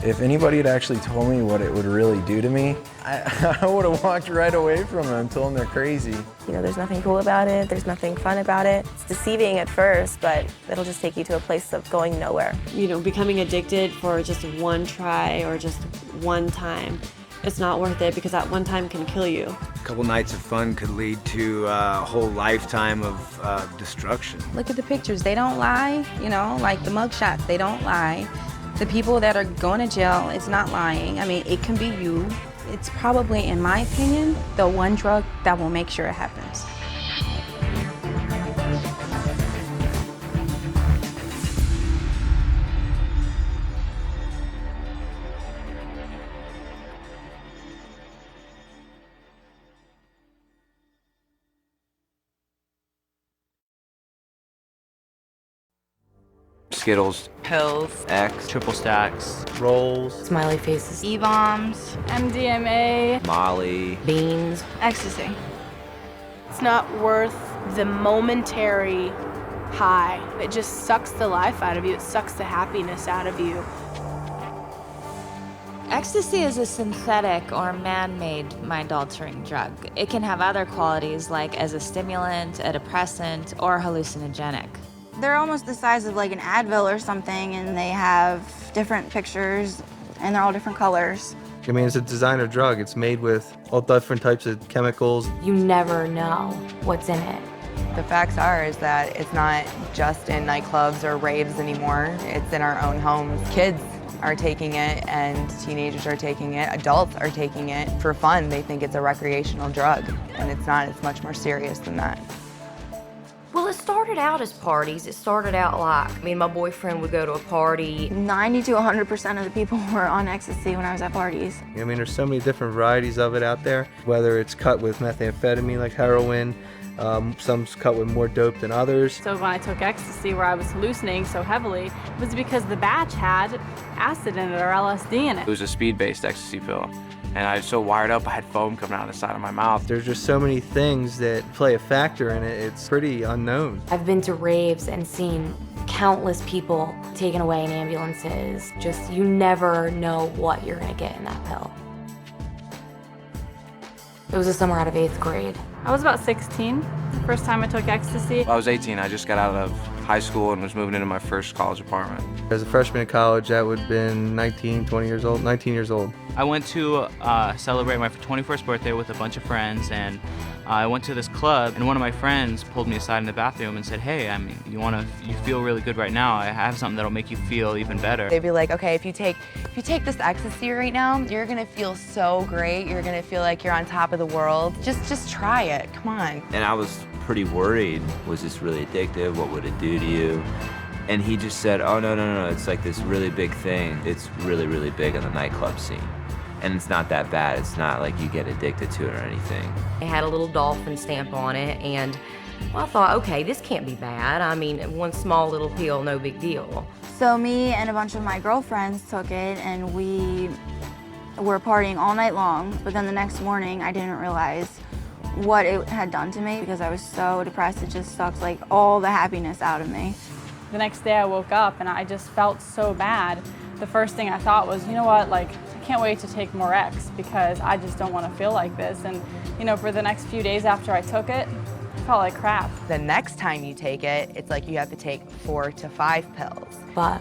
If anybody had actually told me what it would really do to me, I would have walked right away from them and told them they're crazy. You know, there's nothing cool about it, there's nothing fun about it. It's deceiving at first, but it'll just take you to a place of going nowhere. You know, becoming addicted for just one try or just one time, it's not worth it because that one time can kill you. A couple nights of fun could lead to a whole lifetime of destruction. Look at the pictures, they don't lie, you know, like the mugshots, they don't lie. The people that are going to jail, it's not lying. I mean, it can be you. It's probably, in my opinion, the one drug that will make sure it happens. Skittles, pills, X, triple stacks, rolls, smiley faces, E-bombs, MDMA, Molly, beans, ecstasy. It's not worth the momentary high. It just sucks the life out of you. It sucks the happiness out of you. Ecstasy is a synthetic or man-made mind-altering drug. It can have other qualities like as a stimulant, a depressant, or hallucinogenic. They're almost the size of like an Advil or something, and they have different pictures, and they're all different colors. I mean, it's a designer drug. It's made with all different types of chemicals. You never know what's in it. The facts are is that it's not just in nightclubs or raves anymore. It's in our own homes. Kids are taking it, and teenagers are taking it. Adults are taking it for fun. They think it's a recreational drug, and it's not. It's much more serious than that. Well, it started out as parties. It started out like me and my boyfriend would go to a party. 90 to 100% of the people were on ecstasy when I was at parties. I mean, there's so many different varieties of it out there, whether it's cut with methamphetamine like heroin, some's cut with more dope than others. So when I took ecstasy, where I was hallucinating so heavily, it was because the batch had acid in it or LSD in it. It was a speed-based ecstasy pill. And I was so wired up, I had foam coming out of the side of my mouth. There's just so many things that play a factor in it. It's pretty unknown. I've been to raves and seen countless people taken away in ambulances. Just, you never know what you're gonna get in that pill. It was the summer out of 8th grade. I was about 16, the first time I took ecstasy. I was 18, I just got out of high school and was moving into my first college apartment. As a freshman in college, that would have been 19 years old. I went to celebrate my 21st birthday with a bunch of friends, and I went to this club, and one of my friends pulled me aside in the bathroom and said, hey, I mean, you feel really good right now. I have something that'll make you feel even better. They'd be like, okay, if you take this ecstasy right now, you're gonna feel so great. You're gonna feel like you're on top of the world. Just try it, come on. And I was pretty worried. Was this really addictive? What would it do to you? And he just said, oh, no, it's like this really big thing. It's really, really big on the nightclub scene. And it's not that bad. It's not like you get addicted to it or anything. It had a little dolphin stamp on it, and well, I thought, okay, this can't be bad. I mean, one small little pill, no big deal. So me and a bunch of my girlfriends took it, and we were partying all night long, but then the next morning I didn't realize what it had done to me because I was so depressed. It just sucked like all the happiness out of me. The next day I woke up and I just felt so bad. The first thing I thought was, you know what, like, I can't wait to take more X because I just don't want to feel like this. And, you know, for the next few days after I took it, I felt like crap. The next time you take it, it's like you have to take 4 to 5 pills. But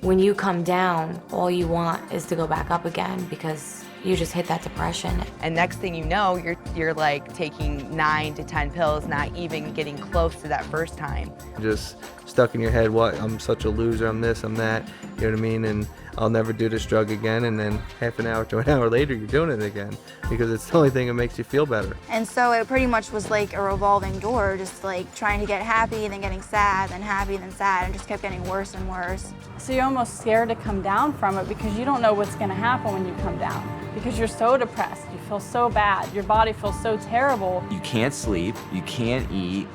when you come down, all you want is to go back up again because you just hit that depression. And next thing you know, you're like taking 9 to 10 pills, not even getting close to that first time. Just stuck in your head, what, I'm such a loser, I'm this, I'm that, you know what I mean? And I'll never do this drug again, and then half an hour to an hour later, you're doing it again because it's the only thing that makes you feel better. And so it pretty much was like a revolving door, just like trying to get happy, then getting sad, then happy, then sad, and just kept getting worse and worse. So you're almost scared to come down from it because you don't know what's gonna happen when you come down. Because you're so depressed, you feel so bad, your body feels so terrible. You can't sleep, you can't eat,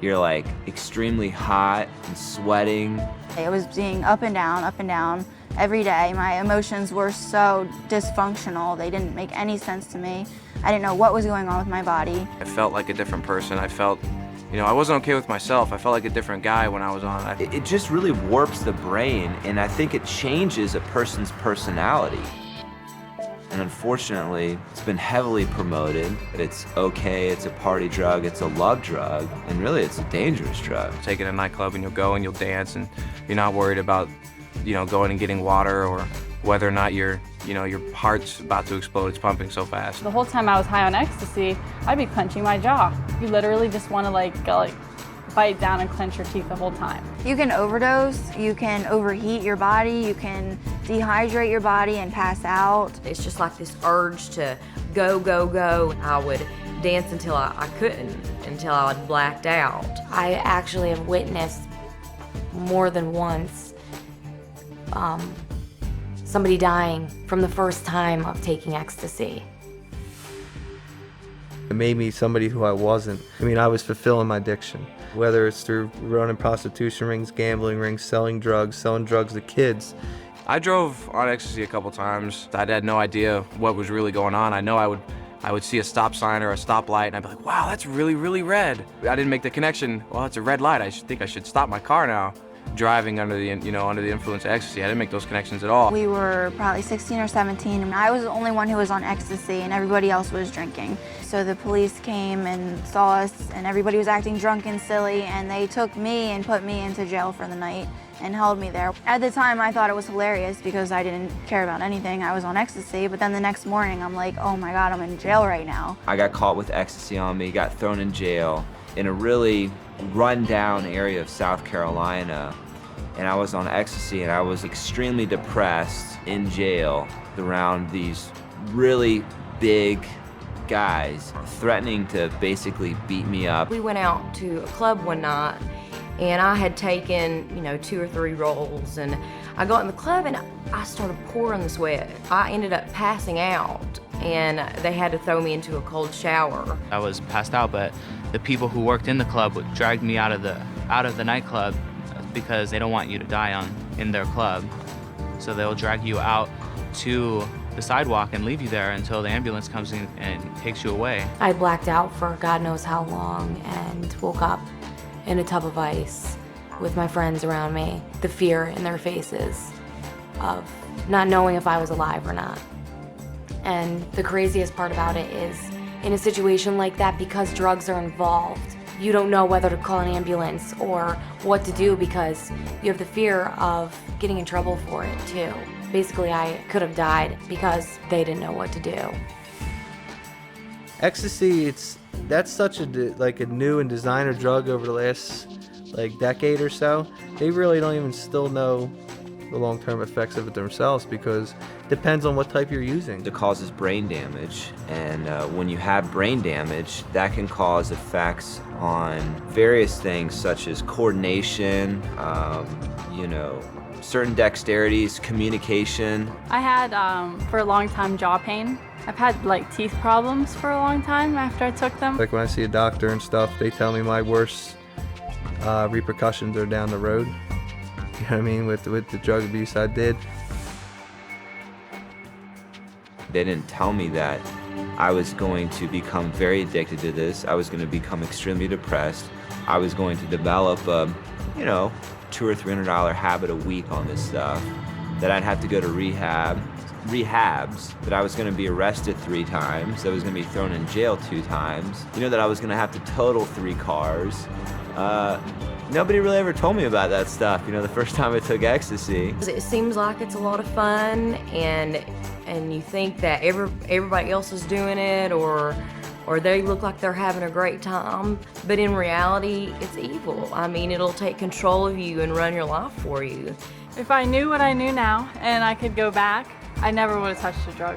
you're like extremely hot and sweating. I was being up and down every day. My emotions were so dysfunctional, they didn't make any sense to me. I didn't know what was going on with my body. I felt like a different person. I felt, You know, I wasn't okay with myself. I felt like a different guy when I was on it. It just really warps the brain, and I think it changes a person's personality. And unfortunately, it's been heavily promoted that it's okay, it's a party drug, it's a love drug, and really it's a dangerous drug. Take it to a nightclub and you'll go and you'll dance and you're not worried about, you know, going and getting water or whether or not your heart's about to explode, it's pumping so fast. The whole time I was high on ecstasy, I'd be clenching my jaw. You literally just want to go bite down and clench your teeth the whole time. You can overdose, you can overheat your body, you can dehydrate your body and pass out. It's just like this urge to go, go, go. I would dance until I couldn't, until I was blacked out. I actually have witnessed more than once somebody dying from the first time of taking ecstasy. It made me somebody who I wasn't. I mean, I was fulfilling my addiction. Whether it's through running prostitution rings, gambling rings, selling drugs to kids. I drove on ecstasy a couple times. I had no idea what was really going on. I know I would see a stop sign or a stoplight and I'd be like, wow, that's really, really red. I didn't make the connection, well, it's a red light. I think I should stop my car now. Driving under the influence of ecstasy, I didn't make those connections at all. We were probably 16 or 17, and I was the only one who was on ecstasy, and everybody else was drinking. So the police came and saw us, and everybody was acting drunk and silly, and they took me and put me into jail for the night and held me there. At the time, I thought it was hilarious because I didn't care about anything. I was on ecstasy, but then the next morning, I'm like, oh my God, I'm in jail right now. I got caught with ecstasy on me, got thrown in jail in a really run-down area of South Carolina. And I was on ecstasy and I was extremely depressed in jail around these really big guys threatening to basically beat me up. We went out to a club one night and I had taken, 2 or 3 rolls, and I got in the club and I started pouring the sweat. I ended up passing out and they had to throw me into a cold shower. I was passed out, but the people who worked in the club would drag me out of the nightclub because they don't want you to die in their club. So they'll drag you out to the sidewalk and leave you there until the ambulance comes in and takes you away. I blacked out for God knows how long and woke up in a tub of ice with my friends around me, the fear in their faces of not knowing if I was alive or not. And the craziest part about it is, in a situation like that, because drugs are involved, you don't know whether to call an ambulance or what to do because you have the fear of getting in trouble for it too. Basically, I could have died because they didn't know what to do. Ecstasy, that's such a new and designer drug over the last decade or so. They really don't even still know the long-term effects of it themselves because it depends on what type you're using. It causes brain damage, and when you have brain damage, that can cause effects on various things such as coordination, certain dexterities, communication. I had, for a long time, jaw pain. I've had teeth problems for a long time after I took them. Like when I see a doctor and stuff, they tell me my worst repercussions are down the road. You know what I mean, with the drug abuse I did. They didn't tell me that I was going to become very addicted to this. I was going to become extremely depressed. I was going to develop a, $200 or $300 habit a week on this stuff. That I'd have to go to rehabs. That I was going to be arrested 3 times. That I was going to be thrown in jail 2 times. That I was going to have to total 3 cars. Nobody really ever told me about that stuff, the first time I took ecstasy. It seems like it's a lot of fun, and you think that everybody else is doing it, or they look like they're having a great time, but in reality, it's evil. I mean, it'll take control of you and run your life for you. If I knew what I knew now and I could go back, I never would have touched a drug.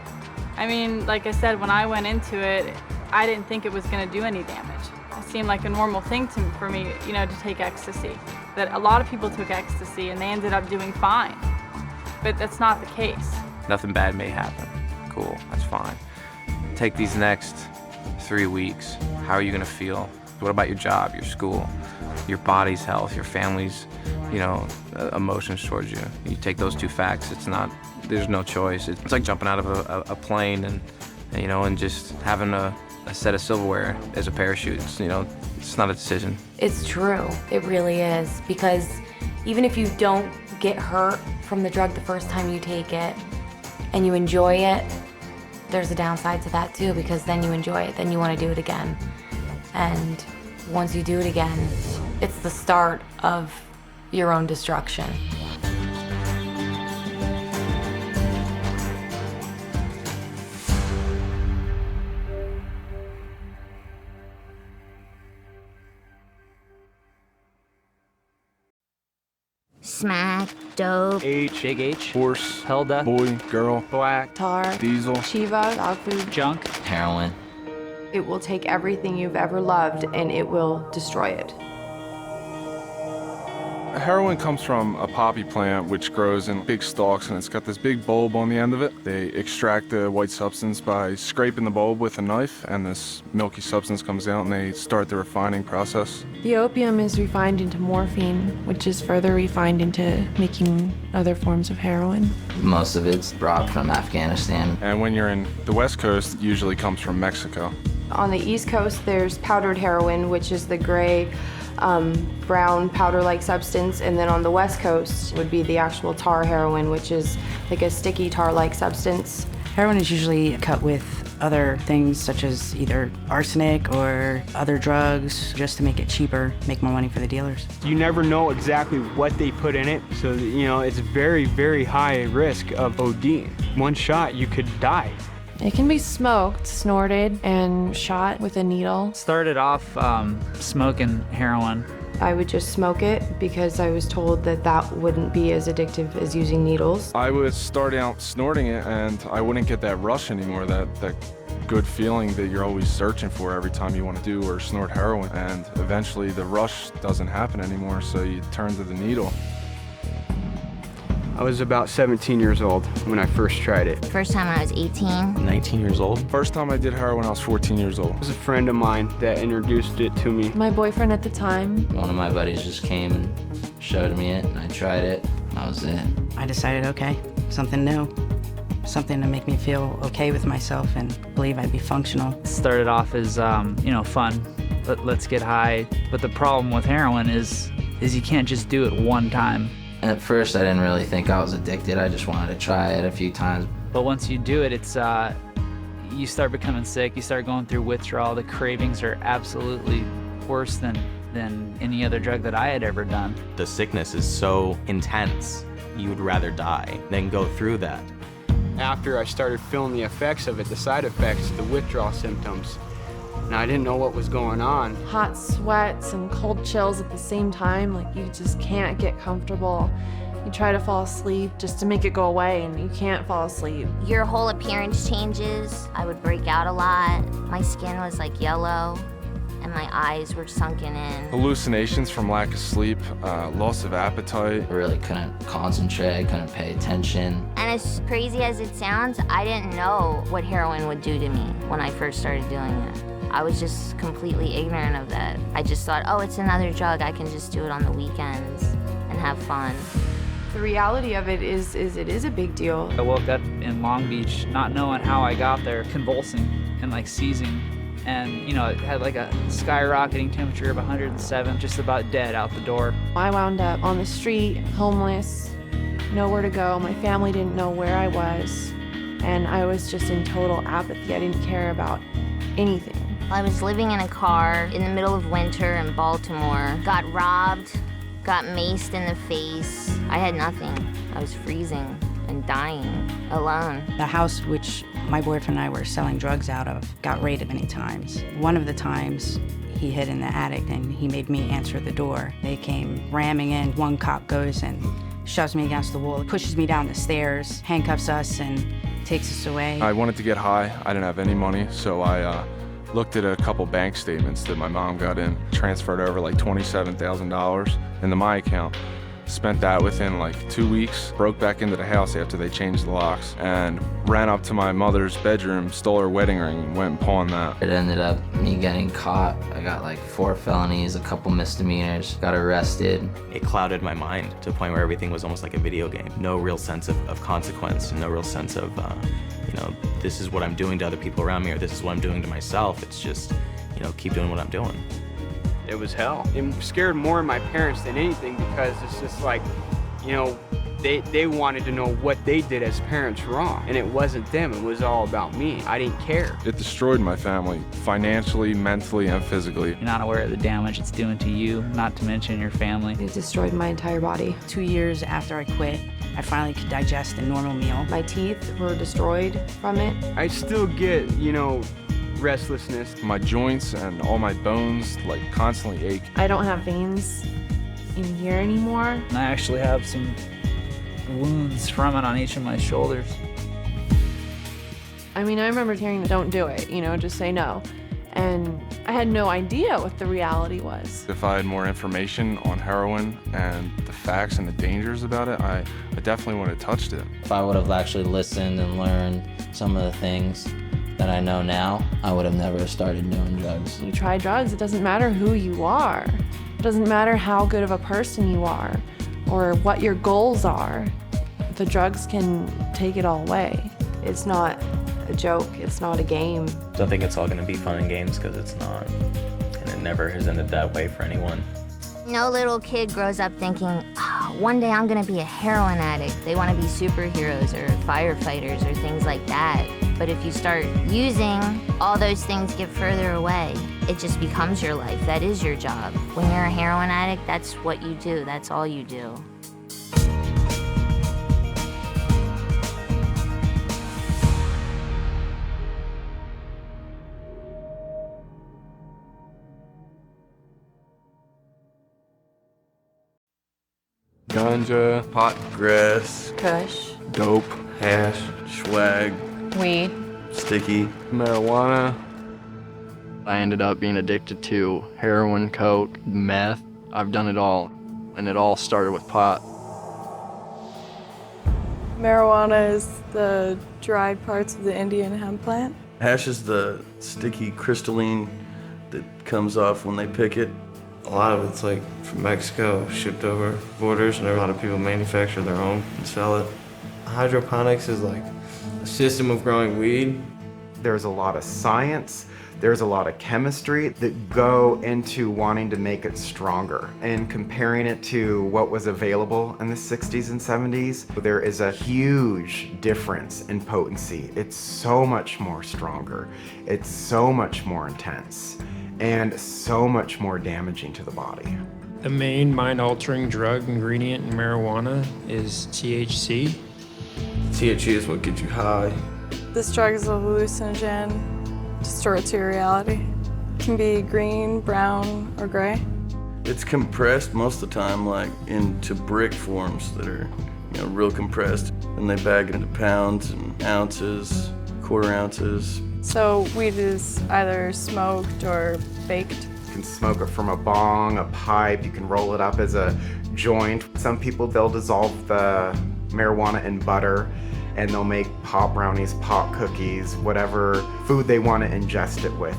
I mean, like I said, when I went into it, I didn't think it was going to do any damage. It seemed like a normal thing for me, to take ecstasy. That a lot of people took ecstasy and they ended up doing fine, but that's not the case. Nothing bad may happen. Cool, that's fine. Take these next 3 weeks. How are you gonna feel? What about your job, your school, your body's health, your family's, emotions towards you? You take those 2 facts, there's no choice. It's like jumping out of a plane and just having a a set of silverware as a parachute. It's, it's not a decision. It's true. It really is. Because even if you don't get hurt from the drug the first time you take it and you enjoy it, there's a downside to that too, because then you enjoy it, then you want to do it again. And once you do it again, it's the start of your own destruction. Smack, dope, H, big H, horse, Helda, boy, girl, black, tar, diesel, Shiva, dog food, junk, heroin. It will take everything you've ever loved and it will destroy it. Heroin comes from a poppy plant which grows in big stalks, and it's got this big bulb on the end of it. They extract the white substance by scraping the bulb with a knife, and this milky substance comes out, and they start the refining process. The opium is refined into morphine, which is further refined into making other forms of heroin. Most of it's brought from Afghanistan. And when you're in the West Coast, it usually comes from Mexico. On the East Coast, there's powdered heroin, which is the gray, brown powder-like substance, and then on the West Coast would be the actual tar heroin, which is like a sticky tar-like substance. Heroin is usually cut with other things such as either arsenic or other drugs just to make it cheaper, make more money for the dealers. You never know exactly what they put in it, so it's very, very high risk of ODing. One shot, you could die. It can be smoked, snorted, and shot with a needle. Started off smoking heroin. I would just smoke it because I was told that that wouldn't be as addictive as using needles. I would start out snorting it, and I wouldn't get that rush anymore, that good feeling that you're always searching for every time you want to do or snort heroin. And eventually the rush doesn't happen anymore, so you turn to the needle. I was about 17 years old when I first tried it. First time I was 18. 19 years old. First time I did heroin, I was 14 years old. It was a friend of mine that introduced it to me. My boyfriend at the time. One of my buddies just came and showed me it, and I tried it. That was it. I decided, okay, something new. Something to make me feel okay with myself and believe I'd be functional. It started off as, fun. Let's get high. But the problem with heroin is you can't just do it one time. At first, I didn't really think I was addicted. I just wanted to try it a few times. But once you do it, it's you start becoming sick. You start going through withdrawal. The cravings are absolutely worse than any other drug that I had ever done. The sickness is so intense, you would rather die than go through that. After I started feeling the effects of it, the side effects, the withdrawal symptoms, and I didn't know what was going on. Hot sweats and cold chills at the same time, like you just can't get comfortable. You try to fall asleep just to make it go away, and you can't fall asleep. Your whole appearance changes. I would break out a lot. My skin was like yellow, and my eyes were sunken in. Hallucinations from lack of sleep, loss of appetite. I really couldn't concentrate, couldn't pay attention. And as crazy as it sounds, I didn't know what heroin would do to me when I first started doing it. I was just completely ignorant of that. I just thought, oh, it's another drug. I can just do it on the weekends and have fun. The reality of it is it is a big deal. I woke up in Long Beach not knowing how I got there, convulsing and like seizing. And, it had like a skyrocketing temperature of 107, just about dead out the door. I wound up on the street, homeless, nowhere to go. My family didn't know where I was. And I was just in total apathy. I didn't care about anything. I was living in a car in the middle of winter in Baltimore. Got robbed, got maced in the face. I had nothing. I was freezing and dying, alone. The house which my boyfriend and I were selling drugs out of got raided many times. One of the times, he hid in the attic and he made me answer the door. They came ramming in. One cop goes and shoves me against the wall, pushes me down the stairs, handcuffs us, and takes us away. I wanted to get high. I didn't have any money, so I looked at a couple bank statements that my mom got in, transferred over like $27,000 into my account. Spent that within like 2 weeks. Broke back into the house after they changed the locks and ran up to my mother's bedroom, stole her wedding ring, and went and pawned that. It ended up me getting caught. I got like 4 felonies, a couple misdemeanors, got arrested. It clouded my mind to a point where everything was almost like a video game. No real sense of consequence, no real sense of, this is what I'm doing to other people around me, or this is what I'm doing to myself. It's just, keep doing what I'm doing. It was hell. It scared more of my parents than anything because it's just like, they wanted to know what they did as parents wrong. And it wasn't them, it was all about me. I didn't care. It destroyed my family, financially, mentally, and physically. You're not aware of the damage it's doing to you, not to mention your family. It destroyed my entire body. 2 years after I quit, I finally could digest a normal meal. My teeth were destroyed from it. I still get, restlessness. My joints and all my bones like constantly ache. I don't have veins in here anymore. And I actually have some wounds from it on each of my shoulders. I mean, I remember hearing, don't do it, just say no. And I had no idea what the reality was. If I had more information on heroin and the facts and the dangers about it, I definitely would have touched it. If I would have actually listened and learned some of the things that I know now, I would have never started doing drugs. You try drugs, it doesn't matter who you are. It doesn't matter how good of a person you are or what your goals are. The drugs can take it all away. It's not a joke, it's not a game. Don't think it's all gonna be fun and games, because it's not. And it never has ended that way for anyone. No little kid grows up thinking, one day I'm gonna be a heroin addict. They wanna be superheroes or firefighters or things like that. But if you start using, all those things get further away. It just becomes your life. That is your job. When you're a heroin addict, that's what you do. That's all you do. Ganja, pot, Grass, kush, dope, hash, swag, weed, sticky, marijuana. I ended up being addicted to heroin, coke, meth. I've done it all, and it all started with pot. Marijuana is the dried parts of the Indian hemp plant. Hash is the sticky crystalline that comes off when they pick it. A lot of it's like from Mexico, shipped over borders, and a lot of people manufacture their own and sell it. Hydroponics is like a system of growing weed. There's a lot of science, there's a lot of chemistry that go into wanting to make it stronger and comparing it to what was available in the 60s and 70s. There is a huge difference in potency. It's so much more stronger. It's so much more intense and so much more damaging to the body. The main mind-altering drug ingredient in marijuana is THC. THC is what gets you high. This drug is a hallucinogen, distorts your reality. It can be green, brown, or gray. It's compressed most of the time, like into brick forms that are, real compressed, and they bag it into pounds and ounces, quarter ounces. So weed is either smoked or baked. You can smoke it from a bong, a pipe, you can roll it up as a joint. Some people, they'll dissolve the marijuana in butter and they'll make pop brownies, pop cookies, whatever food they want to ingest it with.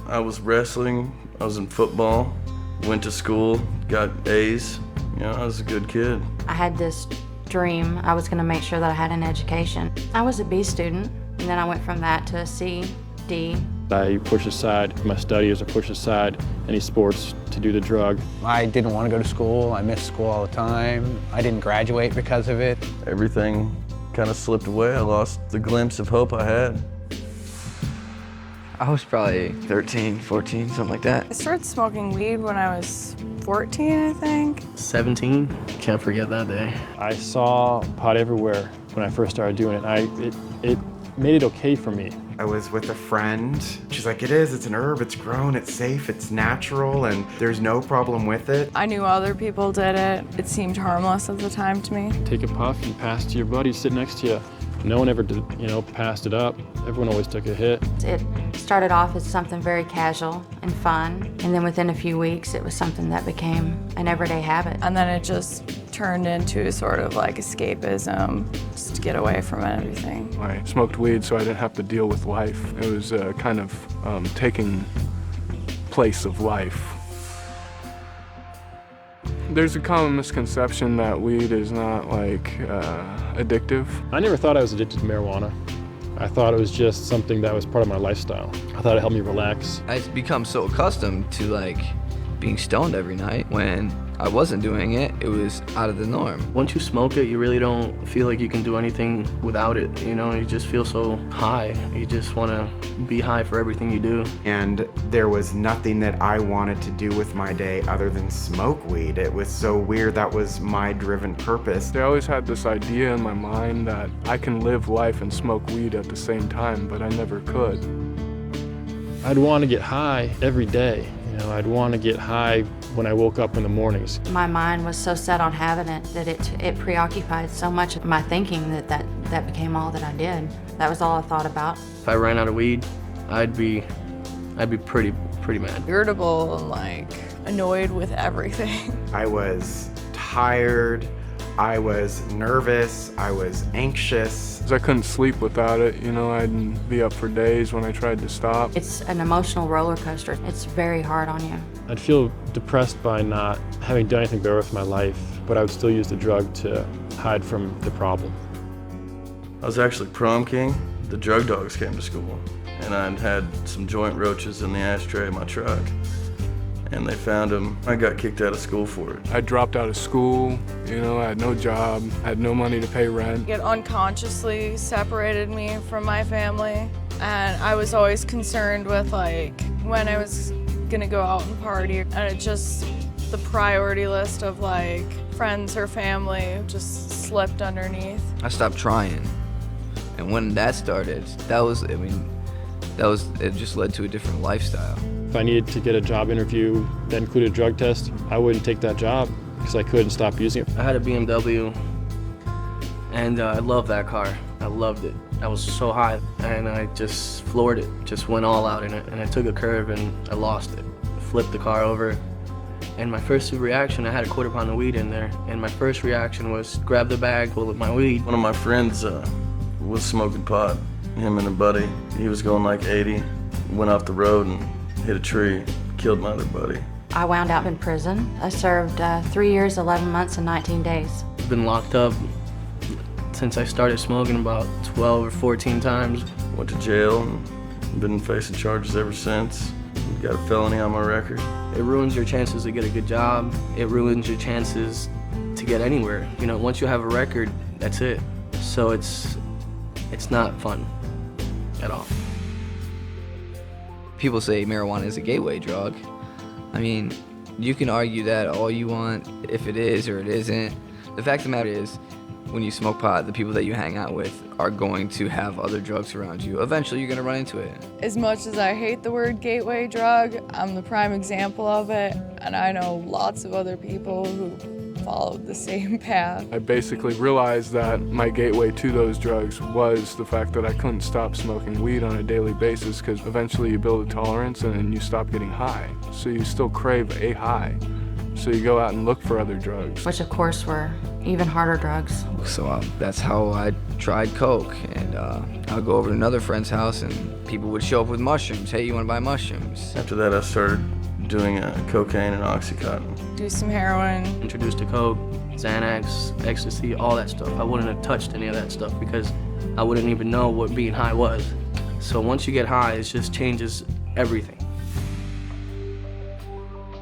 I was wrestling, I was in football, went to school, got A's. I was a good kid. I had this dream. I was gonna make sure that I had an education. I was a B student, and then I went from that to a C, D. I pushed aside my studies, I pushed aside any sports to do the drug. I didn't want to go to school. I missed school all the time. I didn't graduate because of it. Everything kind of slipped away. I lost the glimpse of hope I had. I was probably 13, 14, something like that. I started smoking weed when I was 14, I think. 17, can't forget that day. I saw pot everywhere when I first started doing it. It made it okay for me. I was with a friend. She's like, it's an herb, it's grown, it's safe, it's natural, and there's no problem with it. I knew other people did it. It seemed harmless at the time to me. Take a puff and pass to your buddy, sit next to you. No one ever did, passed it up. Everyone always took a hit. It started off as something very casual and fun, and then within a few weeks it was something that became an everyday habit. And then it just turned into sort of like escapism, just to get away from everything. I smoked weed so I didn't have to deal with life. It was kind of taking place of life. There's a common misconception that weed is not addictive. I never thought I was addicted to marijuana. I thought it was just something that was part of my lifestyle. I thought it helped me relax. I've become so accustomed to being stoned every night. When I wasn't doing it, it was out of the norm. Once you smoke it, you really don't feel like you can do anything without it. You just feel so high. You just want to be high for everything you do. And there was nothing that I wanted to do with my day other than smoke weed. It was so weird. That was my driven purpose. I always had this idea in my mind that I can live life and smoke weed at the same time, but I never could. I'd want to get high every day. I'd want to get high when I woke up in the mornings. My mind was so set on having it that it preoccupied so much of my thinking that became all that I did. That was all I thought about. If I ran out of weed, I'd be pretty mad. Irritable and annoyed with everything. I was tired, I was nervous, I was anxious. I couldn't sleep without it. I'd be up for days when I tried to stop. It's an emotional roller coaster. It's very hard on you. I'd feel depressed by not having done anything better with my life, but I would still use the drug to hide from the problem. I was actually prom king. The drug dogs came to school, and I'd had some joint roaches in the ashtray of my truck. And they found him. I got kicked out of school for it. I dropped out of school, I had no job, I had no money to pay rent. It unconsciously separated me from my family, and I was always concerned with when I was gonna go out and party, and it just, the priority list of friends or family just slipped underneath. I stopped trying, and when that started, it just led to a different lifestyle. If I needed to get a job interview that included a drug test, I wouldn't take that job because I couldn't stop using it. I had a BMW, and I loved that car. I loved it. I was so high, and I just floored it, just went all out in it, and I took a curve and I lost it. Flipped the car over, and my first reaction, I had a quarter pound of weed in there, and my first reaction was grab the bag full of my weed. One of my friends was smoking pot, him and a buddy. He was going 80, went off the road and hit a tree, killed my other buddy. I wound up in prison. I served 3 years, 11 months, and 19 days. I've been locked up since I started smoking about 12 or 14 times. Went to jail and been facing charges ever since. Got a felony on my record. It ruins your chances to get a good job. It ruins your chances to get anywhere. Once you have a record, that's it. So it's not fun at all. People say marijuana is a gateway drug. You can argue that all you want, if it is or it isn't. The fact of the matter is, when you smoke pot, the people that you hang out with are going to have other drugs around you. Eventually, you're going to run into it. As much as I hate the word gateway drug, I'm the prime example of it, and I know lots of other people who followed the same path. I basically realized that my gateway to those drugs was the fact that I couldn't stop smoking weed on a daily basis, because eventually you build a tolerance and then you stop getting high. So you still crave a high. So you go out and look for other drugs. Which of course were even harder drugs. So that's how I tried coke, and I'll go over to another friend's house and people would show up with mushrooms. Hey, you want to buy mushrooms? After that I started doing cocaine and Oxycontin. Do some heroin. Introduced to coke, Xanax, ecstasy, all that stuff. I wouldn't have touched any of that stuff because I wouldn't even know what being high was. So once you get high, it just changes everything.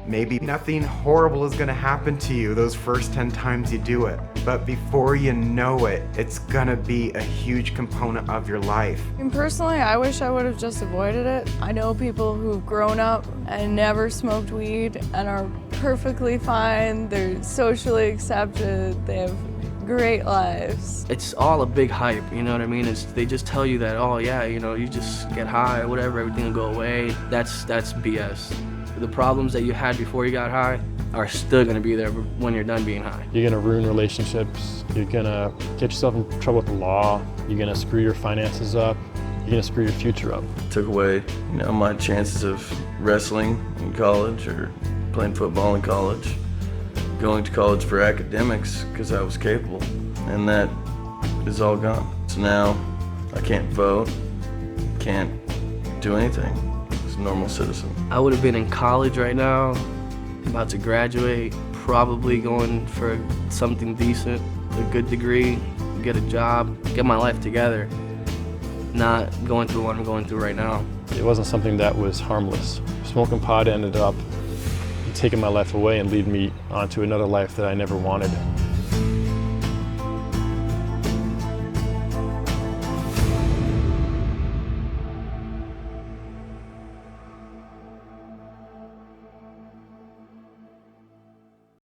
Maybe nothing horrible is gonna happen to you those first 10 times you do it, but before you know it, it's gonna be a huge component of your life. And personally, I wish I would have just avoided it. I know people who've grown up and never smoked weed and are perfectly fine. They're socially accepted. They have great lives. It's all a big hype, you know what I mean? They just tell you that, oh yeah, you just get high or whatever, everything will go away. That's BS. The problems that you had before you got high are still gonna be there when you're done being high. You're gonna ruin relationships. You're gonna get yourself in trouble with the law. You're gonna screw your finances up. You're gonna screw your future up. Took away, my chances of wrestling in college or playing football in college, going to college for academics because I was capable, and that is all gone. So now I can't vote, can't do anything as a normal citizen. I would have been in college right now, about to graduate, probably going for something decent, a good degree, get a job, get my life together, not going through what I'm going through right now. It wasn't something that was harmless. Smoking pot ended up taking my life away and leading me onto another life that I never wanted.